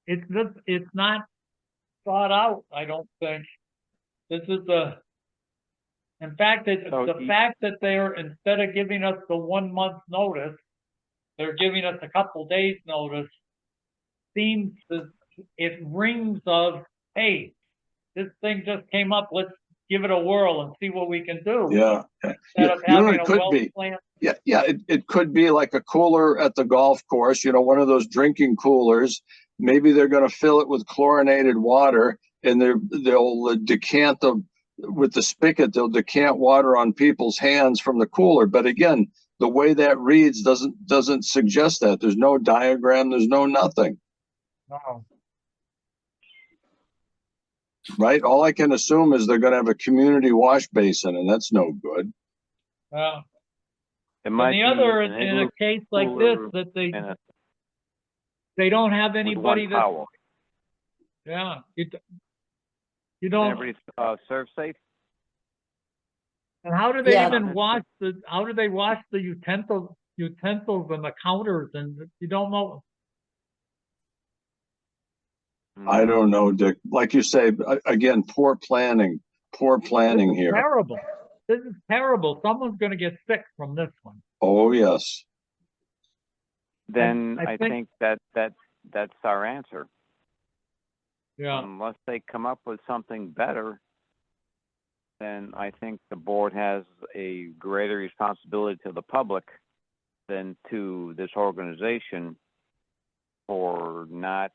it's not thought out, I don't think. This is in fact, the fact that they're, instead of giving us the 1 month notice, they're giving us a couple days notice, seems to, it rings of, hey, this thing just came up, let's give it a whirl and see what we can do. Yeah. Instead of You know, having it a could be. well-planned. Yeah, it could be like a cooler at the golf course, one of those drinking coolers. Maybe they're going to fill it with chlorinated water, and they'll decant with the spigot, they'll decant water on people's hands from the cooler. But again, the way that reads doesn't suggest that. There's no diagram, there's no nothing. No. Right? All I can assume is they're going to have a community wash basin, and that's no good. And the other, in a case like this, that they don't have anybody that. Yeah, you don't. Everybody's serve safe. And how do they Yeah. even wash how do they wash the utensils and the counters, and you don't know? I don't know, Dick. Like you say, again, poor planning here. Terrible. This is terrible. Someone's going to get sick from this one. Oh, yes. Then I I think that's our answer. Yeah. Unless they come up with something better, then I think the board has a greater responsibility to the public than to this organization for not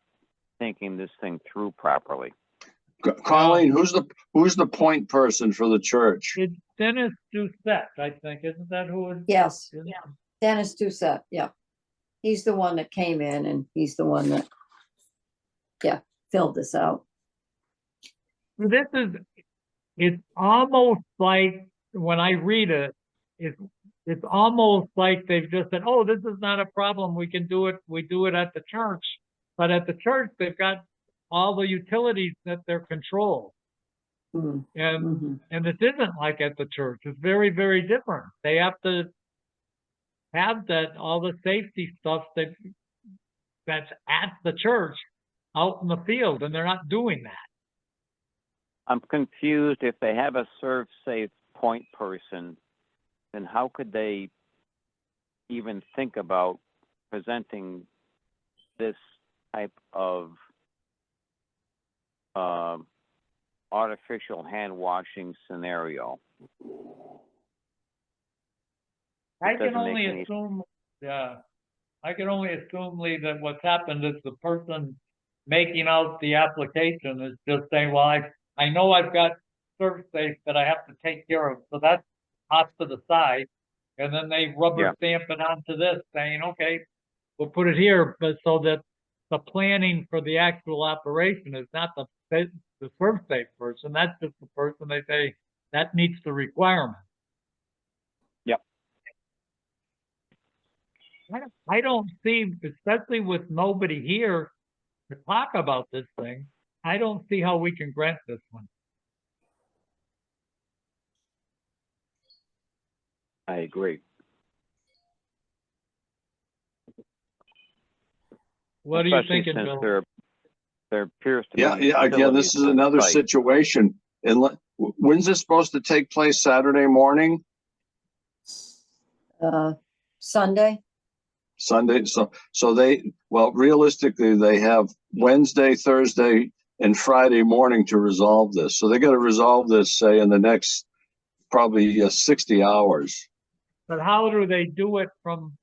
thinking this thing through properly. Colleen, who's the point person for the church? It's Dennis Doucette, I think. Isn't that who it is? Yes, Yeah. Dennis Doucette, yeah. He's the one that came in, and he's the one that, filled this out. It's almost like, when I read it, it's almost like they've just said, oh, this is not a problem, we can do it, we do it at the church. But at the church, they've got all the utilities that they're controlled. Mm, And mhm. and this isn't like at the church. It's very, very different. They have to have all the safety stuff that's at the church out in the field, and they're not doing that. I'm confused. If they have a serve safe point person, then how could they even think about presenting this type of artificial hand washing scenario? I can doesn't make only any- assume, I can only assume, Lee, that what's happened is the person making out the application is just saying, well, I know I've got serve safe that I have to take care of, so that's off to the side. And then they rubber stamp it onto this, saying, okay, we'll put it here, but so that the planning for the actual operation is not the serve safe person, that's just the person they say that meets the requirement. Yep. I don't see, especially with nobody here to talk about this thing, I don't see how we can grant this one. I agree. What are you Especially thinking, since Bill? there appears to be Again, this is another site. situation. And when's this supposed to take place? Saturday morning? Sunday, Sunday? So realistically, they have Wednesday, Thursday, and Friday morning to resolve this. So they got to resolve this, say, in the next probably 60 hours. But how do they do it from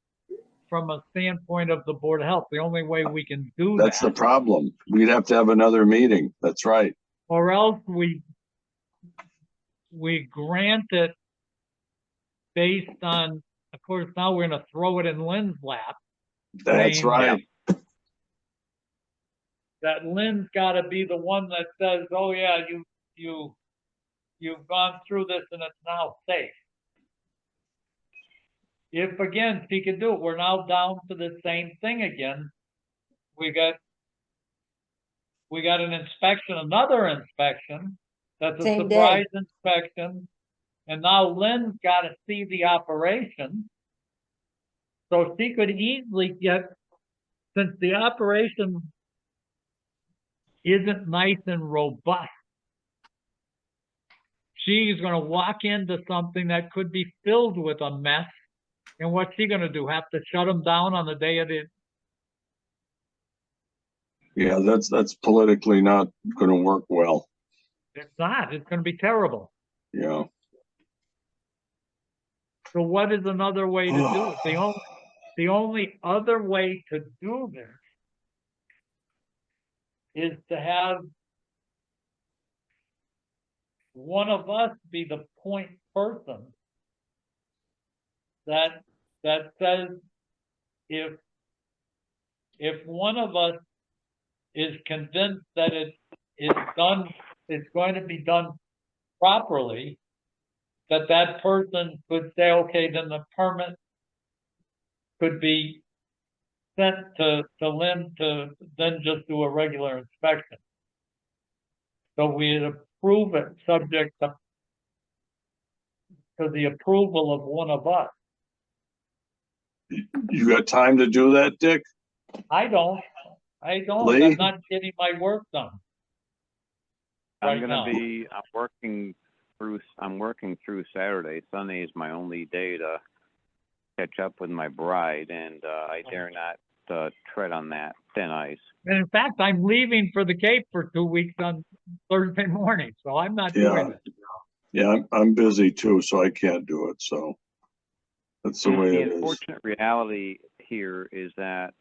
a standpoint of the Board of Health? The only way we can do That's the problem. We'd have to have another meeting. That's right. or else we grant it based on, of course, now we're gonna throw it in Lynn's lap. That's Saying right. that Lynn's gotta be the one that says, oh yeah, you've gone through this and it's now safe. If again, she can do it, we're now down to the same thing again. We got an inspection, another inspection, that's a Same day. surprise inspection. And now Lynn's gotta see the operation. So she could easily get, since the operation isn't nice and robust, she's gonna walk into something that could be filled with a mess. And what's she gonna do? Have to shut them down on the day of it? Yeah, that's politically not going to work well. It's not. It's gonna be terrible. Yeah. So what is another way to do it? The only other way to do this is to have one of us be the point person that says if one of us is convinced that it's going to be done properly, that person could say, okay, then the permit could be sent to Lynn to then just do a regular inspection. So we'd approve it subject to the approval of one of us. You got time to do that, Dick? I don't. Lee? I'm not getting my work done. I'm Right gonna now. I'm working through Saturday. Sunday is my only day to catch up with my bride, and I dare not tread on that thin ice. And in fact, I'm leaving for the Cape for 2 weeks on Thursday morning, so I'm not doing it. Yeah, I'm busy too, so I can't do it. So that's the way The it is. unfortunate reality here is that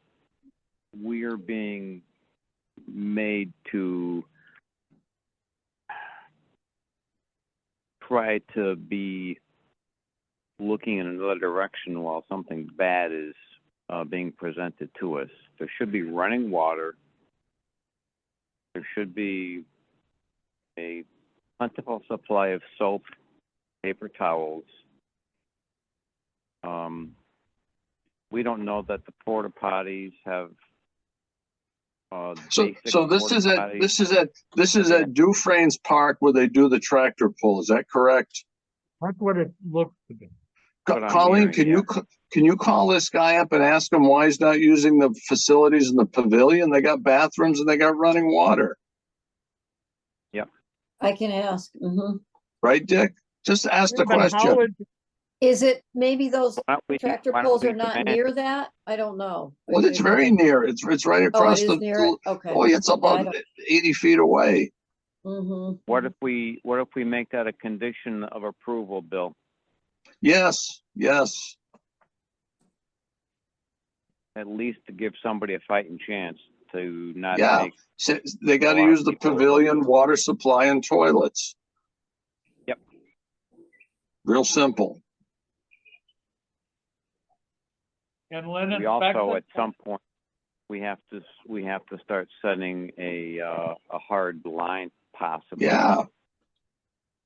we're being made to try to be looking in another direction while something bad is being presented to us. There should be running water. There should be a plentiful supply of soap, paper towels. We don't know that the porta potties have. So this is at Dufresne's Park where they do the tractor pull. Is that correct? That's what it looks to be. What I'm Colleen, hearing, can you call this guy up and ask him why he's not using the facilities in the pavilion? They got bathrooms and they got running water. Yep. I can ask. Right, Dick? Just ask the But how question. Is it, maybe those Why don't tractor we pulls are not demand- near that? I don't know. Well, it's very near. It's right Oh, across it the. is near it? Okay. Oh, it's about 80 feet away. What if we make that a condition of approval, Bill? Yes. At least to give somebody a fighting chance to not Yeah. make. So they got to A lot of use the people- pavilion, water supply, and toilets. Yep. Real simple. And Lynn We also, inspected? at some point, we have to start setting a hard line possibly. Yeah.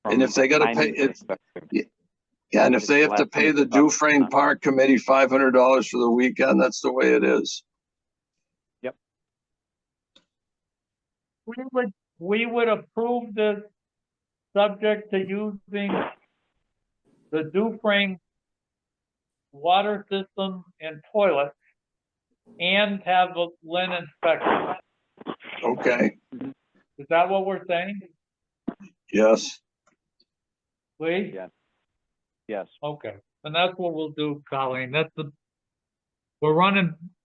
And if they got to pay it. Yeah, and if they have to pay the Dufresne Park Committee $500 for the weekend, that's the way it is. Yep. We would approve this subject to using the Dufresne water system and toilet and have a Lynn inspection. Okay. Is that what we're saying, Yes. Lee? Yeah. Yes. Okay, and that's what we'll do, Colleen.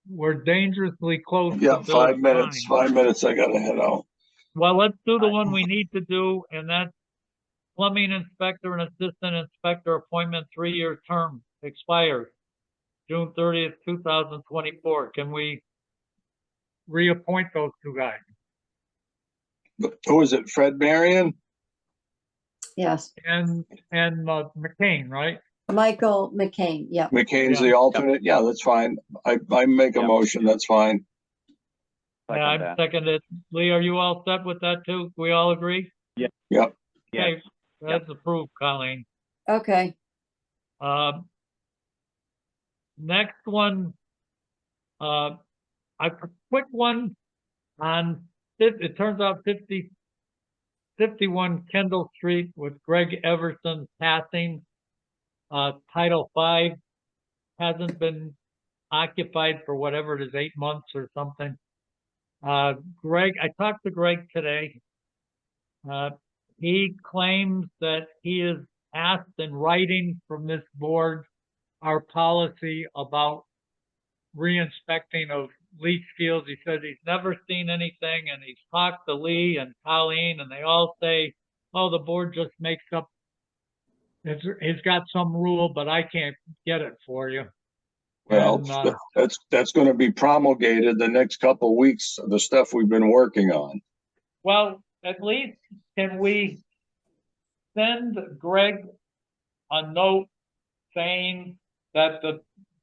We're dangerously close. Yeah, to 5 Bill's minutes. time. 5 minutes. I got to head out. Well, let's do the one we need to do, and that's plumbing inspector and assistant inspector appointment, 3-year term expires June 30th, 2024. Can we reappoint those two guys? Who is it? Fred Marion? Yes, and McCain, right? Michael McCain, yep. McCain's Yeah. the alternate? Yeah, that's fine. I make a Yep. motion, that's fine. Second Yeah, I'm that. seconded. Lee, are you all set with that too? We all agree? Yep. Yes. Okay, that's approved, Colleen. Okay, Next one, a quick one on, it turns out 51 Kendall Street with Greg Everson passing. Title V hasn't been occupied for whatever it is, 8 months or something. Greg, I talked to Greg today. He claims that he is asked in writing from this board our policy about re-inspecting of leach fields. He says he's never seen anything, and he's talked to Lee and Colleen, and they all say, oh, the board just makes up, it's got some rule, but I can't get it for you. Well, And, that's gonna be promulgated the next couple of weeks, the stuff we've been working on. well, at least can we send Greg a note saying that the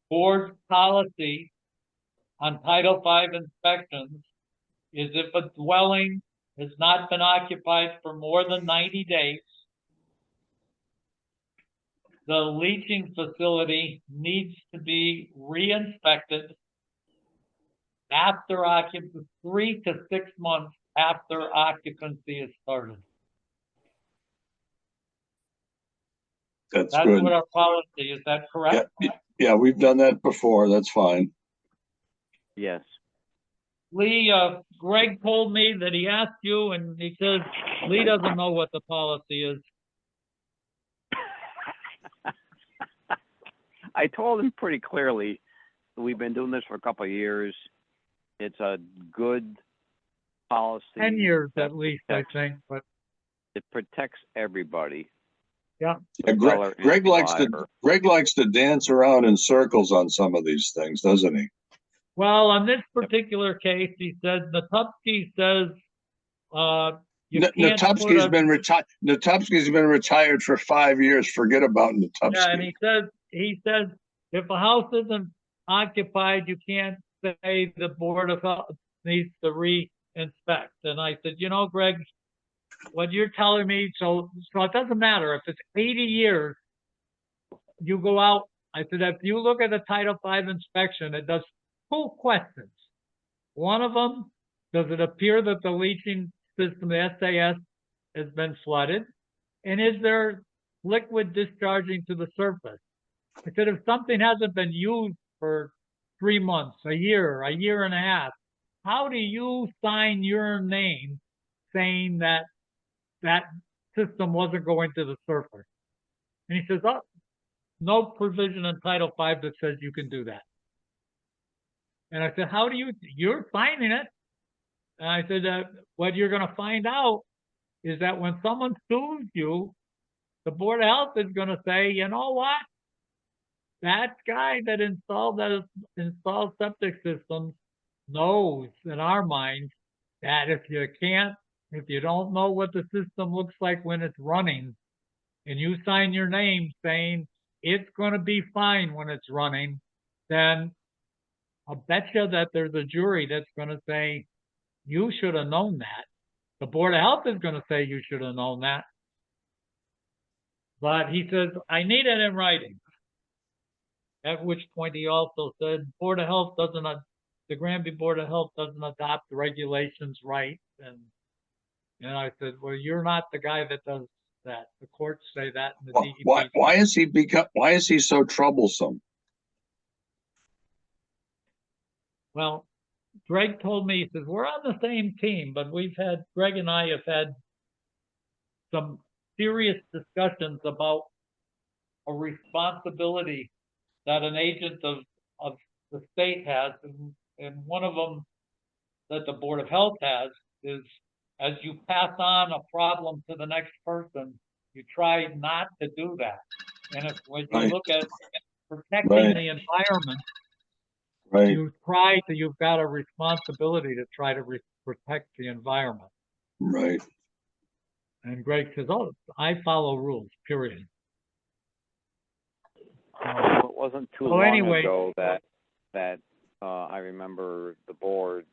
board's policy on Title V inspections is if a dwelling has not been occupied for more than 90 days, the leaching facility needs to be re-inspected after occupancy, 3 to 6 months after occupancy is started. That's That's good. what our policy is. That correct? Yeah, we've done that before. That's fine. Yes. Lee, Greg told me that he asked you, and he says Lee doesn't know what the policy is. I told him pretty clearly, we've been doing this for a couple of years. It's a good policy. 10 years that at least, I protects- think, but It protects everybody. yeah. Yeah, seller and Greg buyer. likes to dance around in circles on some of these things, doesn't he? Well, on this particular case, he said, Natupsky says, you can't put Natupsky's a, been retired. Natupsky's been retired for 5 years. Forget about yeah, and Natupsky. he says, if a house isn't occupied, you can't say the Board of Health needs to re-inspect. And I said, you know, Greg, what you're telling me, so it doesn't matter if it's 80 years, you go out. I said, if you look at a Title V inspection, it does 2 questions. One of them, does it appear that the leaching system, the SAS, has been flooded? And is there liquid discharging to the surface? I said, if something hasn't been used for 3 months, a year and a half, how do you sign your name saying that that system wasn't going to the surface? And he says, oh, no provision in Title V that says you can do that. And I said, how do you're signing it? And I said, what you're going to find out is that when someone sues you, the Board of Health is going to say, you know what? That guy that installed septic systems knows in our minds that if you don't know what the system looks like when it's running, and you sign your name saying it's going to be fine when it's running, then I'll bet you that there's a jury that's going to say, you should have known that. The Board of Health is going to say you should have known that. But he says, I need it in writing. At which point he also said, Board of Health the Granby Board of Health doesn't adopt the regulations right. And I said, well, you're not the guy that does that. The courts say that. And the DEP. Why is he so troublesome? Well, Greg told me, he says, we're on the same team, but Greg and I have had some serious discussions about a responsibility that an agent of the state has. And one of them that the Board of Health has is, as you pass on a problem to the next person, you try not to do that. And when you look at protecting the environment, Right. you've got a responsibility to try to protect the environment. Right. And Greg says, oh, I follow rules, period. Well, it wasn't too So long anyway- ago that I remember the board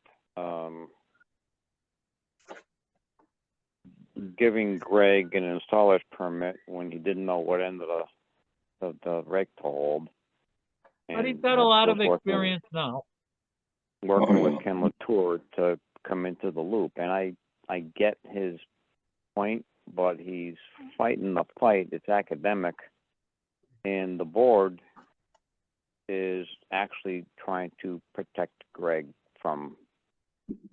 giving Greg an installer's permit when he didn't know what end of the reg to hold. But he's And got a lot was of experience now. working Oh, with yeah. Ken Latour to come into the loop, and I get his point, but he's fighting the fight. It's academic, and the board is actually trying to protect Greg from.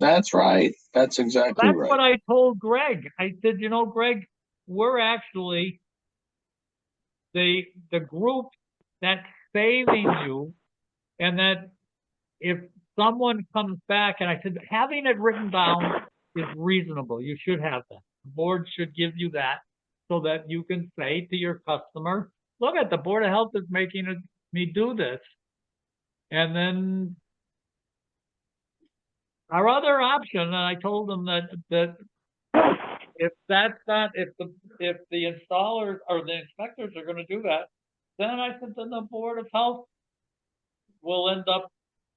That's right. That's exactly That's right. what I told Greg. I said, you know, Greg, we're actually the group that's saving you, and that if someone comes back, and I said, having it written down is reasonable. You should have that. The board should give you that so that you can say to your customer, look at the Board of Health is making me do this. And then our other option, and I told them that if that's not, if the installers or the inspectors are gonna do that, then I said, then the Board of Health will end up,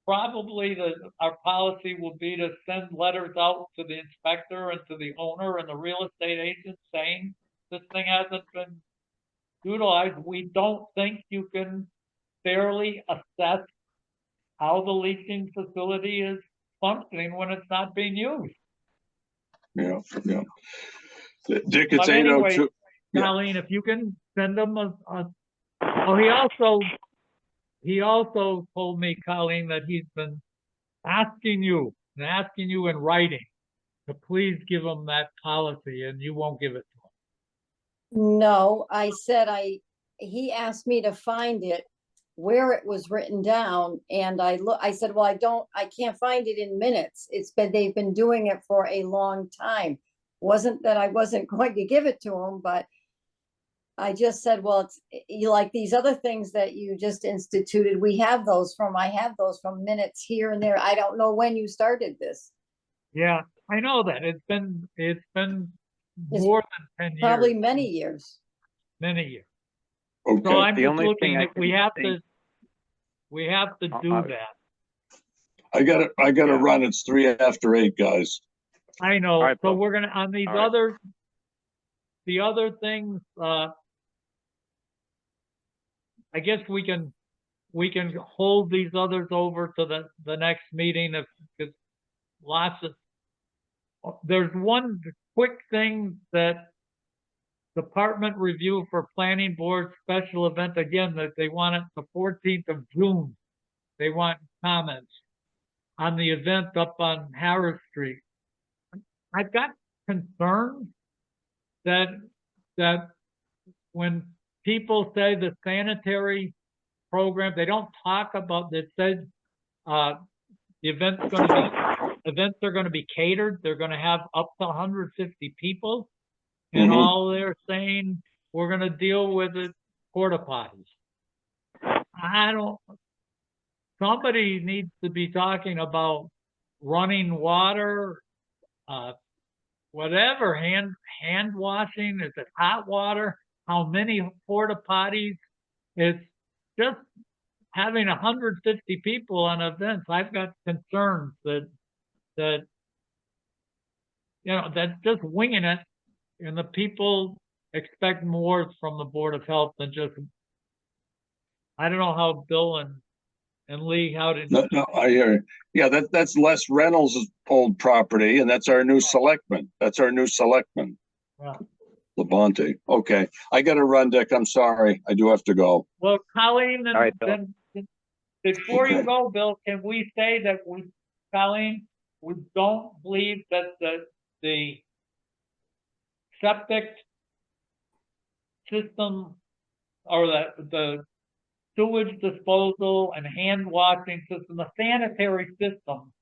probably our policy will be to send letters out to the inspector and to the owner and the real estate agent saying this thing hasn't been utilized. We don't think you can fairly assess how the leaching facility is functioning when it's not being used. Yeah, yeah. Dick, it's But anyway, 8:02. Yeah. Colleen, if you can send them oh, he also told me, Colleen, that he's been asking you in writing to please give him that policy, and you won't give it to him. No, I said he asked me to find it where it was written down, and I said, well, I can't find it in minutes. They've been doing it for a long time. Wasn't that I wasn't going to give it to him, but I just said, well, you like these other things that you just instituted. I have those from minutes here and there. I don't know when you started this. Yeah, I know that. It's been more than 10 years. Probably many years. Many years. Okay. So I'm The just only looking thing I at, we have to do Uh, that. I gotta Yeah. run. It's 8:03, guys. I know. All right, So Bill. we're gonna, on these All right. the other things, I guess we can hold these others over to the next meeting because there's one quick thing that department review for planning board special event, again, that they want it the 14th of June. They want comments on the event up on Harris Street. I've got concerns that when people say the sanitary program, they don't talk about that. Says the events are going to be catered. They're going to have up to 150 people, and Mhm. all they're saying, we're going to deal with it porta potties. Somebody needs to be talking about running water, whatever, hand washing. Is it hot water? How many porta potties? It's just having 150 people on events. I've got concerns that that's just winging it, and the people expect more from the Board of Health than just. I don't know how Bill and Lee, how did. No, I hear you. Yeah, that's Les Reynolds' old property, and that's our new selectman. Yeah. Labonte. Okay, I gotta run, Dick. I'm sorry. I do have to go. Well, Colleen, All right, Bill. then before you Okay. go, Bill, can we say that Colleen, we don't believe that the septic system or the sewage disposal and hand washing system, the sanitary system,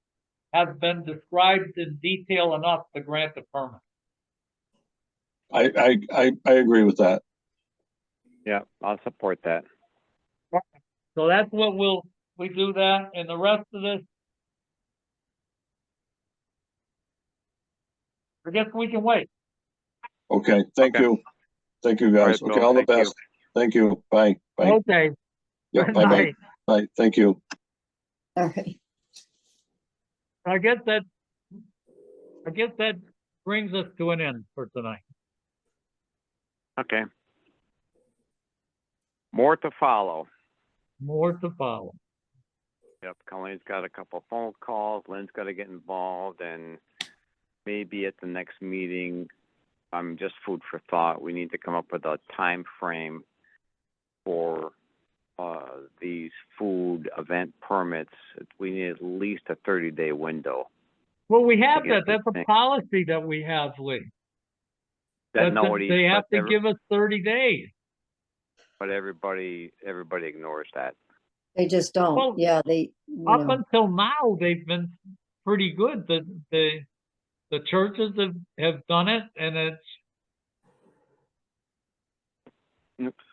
have been described in detail enough to grant the permit? I agree with that. Yeah, I'll support that. So that's what we do that, and the rest of this, I guess we can wait. Okay, thank Okay. you. Thank you, All guys. right, Okay, Bill, all the thank you. best. Thank you. Bye. Bye. Okay, Yeah, good bye, bye. night. Bye. Thank you. All right. I guess that brings us to an end for tonight. Okay. More to follow. More to follow. Yep, Colleen's got a couple phone calls, Lynn's got to get involved, and maybe at the next meeting, just food for thought, we need to come up with a time frame for these food event permits. We need at least a 30-day window. Well, we have To get that. That's a these things. policy that we have, Lee. That nobody, They have but to give us 30 days. but everybody ignores that. They just don't. Well, Yeah, they, you Up know, until now, they've been pretty good. The churches have done it, and it's, Oops.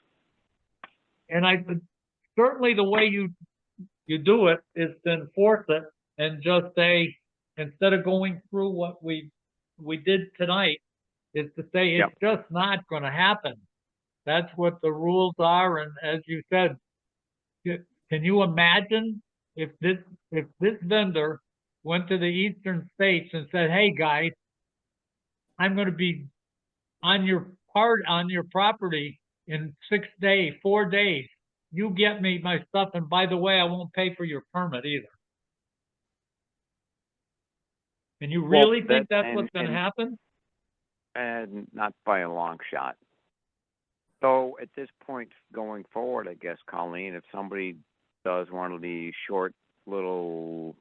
and certainly the way you do it is to enforce it and just say, instead of going through what we did tonight, is to say it's just not going to happen. That's what the rules are, and as you said, can you imagine if this vendor went to the eastern states and said, "Hey guys, I'm going to be on your property in 4 days. You get me my stuff, and by the way, I won't pay for your permit either." And you really think that's what's going to happen? And not by a long shot. So at this point going forward, I guess, Colleen, if somebody does one of these short little,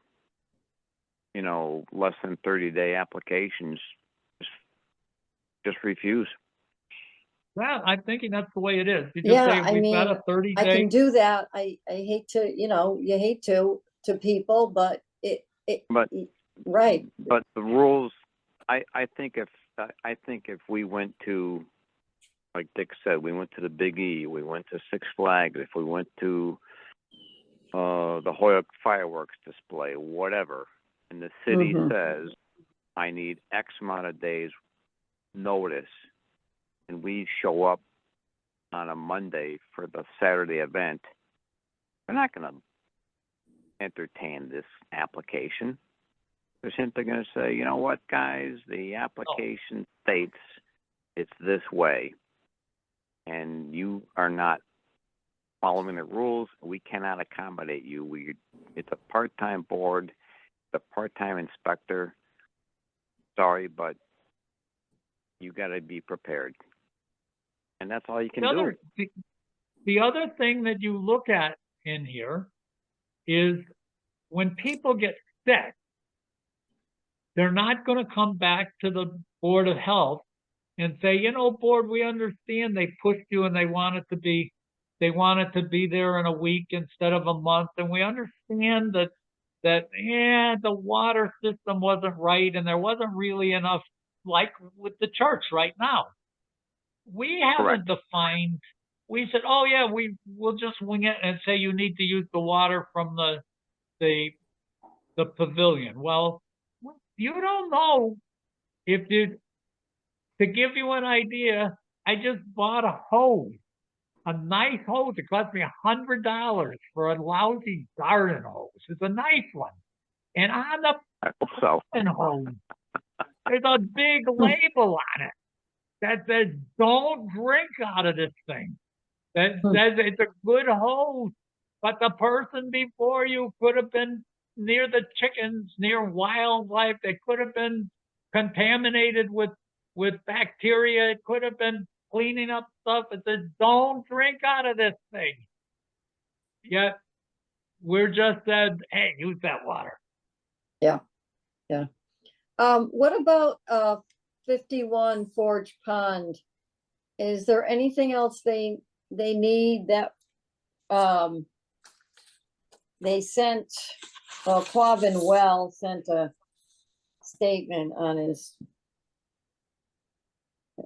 less than 30-day applications, just refuse. Well, I'm thinking that's the way it is. You just Yeah, say, I we've got a mean, 30-day. I can do that. I hate to, you hate to people, but But right. But the rules, I think if we went to, like Dick said, we went to the Big E, we went to Six Flags, if we went to the Hoyok fireworks display, whatever, and the city says, I need X amount of days notice, and we show up on a Monday for the Saturday event, they're not going to entertain this application. They're simply going to say, you know what, guys, the application states it's this way, and you are not following the rules. We cannot accommodate you. It's a part-time board, the part-time inspector. Sorry, but you got to be prepared, and that's all you can do. The other thing that you look at in here is when people get sick, they're not going to come back to the Board of Health and say, board, we understand they pushed you and they want it to be there in a week instead of a month. And we understand that the water system wasn't right and there wasn't really enough, like with the church right now. We haven't defined, we said, oh yeah, we'll just wing it and say you need to use the water from the pavilion. Well, you don't know to give you an idea, I just bought a hose, a nice hose. It cost me $100 for a lousy garden hose. It's a nice one. And on the hose, there's a big label on it that says, don't drink out of this thing. That says it's a good hose, but the person before you could have been near the chickens, near wildlife. They could have been contaminated with bacteria. It could have been cleaning up stuff. It says, don't drink out of this thing. Yet, we're just said, hey, use that water. Yeah. Yeah. What about 51 Forge Pond? Is there anything else they need that they sent, Quabbin Well sent a statement on his.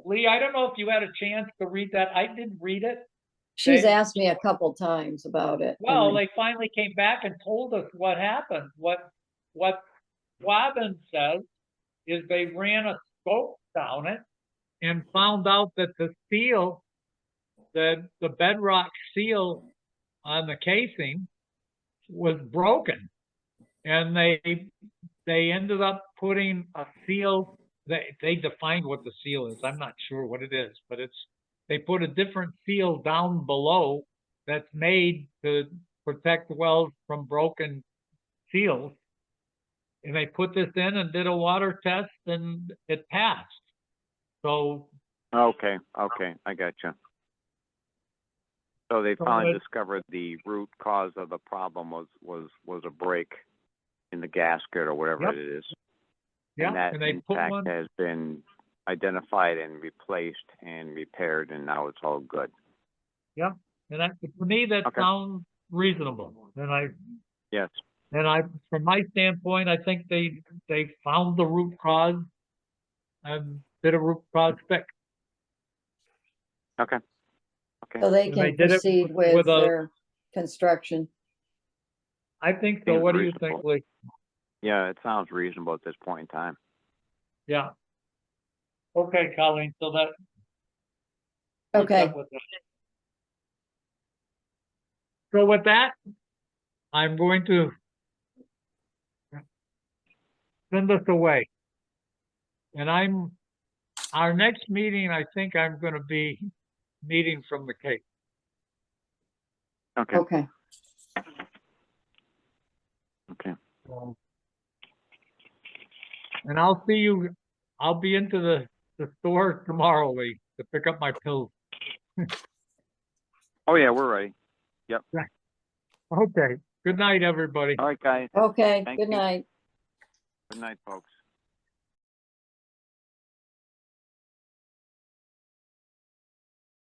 Lee, I don't know if you had a chance to read that. I did read it. She's asked me a couple times about it. Well, they finally came back and told us what happened. What Quabbin says is they ran a scope down it and found out that the seal, the bedrock seal on the casing was broken. And they ended up putting a seal, they defined what the seal is. I'm not sure what it is, but they put a different seal down below that's made to protect the wells from broken seals. And they put this in and did a water test and it passed. So. Okay, I got you. So they So finally it- discovered the root cause of the problem was a break in the gasket or whatever Yep. it is. Yeah, And that and they in put fact one, has been identified and replaced and repaired, and now it's all good. and that, to me, that Okay. sounds reasonable. Yes. From my standpoint, I think they found the root cause and did a root cause fix. Okay. So they And they can did it proceed with with a- their construction. I think so. Seems What do you think, reasonable. Lee? Yeah, it sounds reasonable at this point in time. Yeah. Okay, Colleen, so that. Okay, that was it. So with that, I'm going to send this away. And our next meeting, I think I'm gonna be meeting from the Cape. Okay. okay. Okay. And I'll see you, I'll be into the store tomorrow, Lee, to pick up my pills. Oh yeah, we're ready. Okay, good night, everybody. All right, guys. Okay, Thank good you. night. Good night, folks.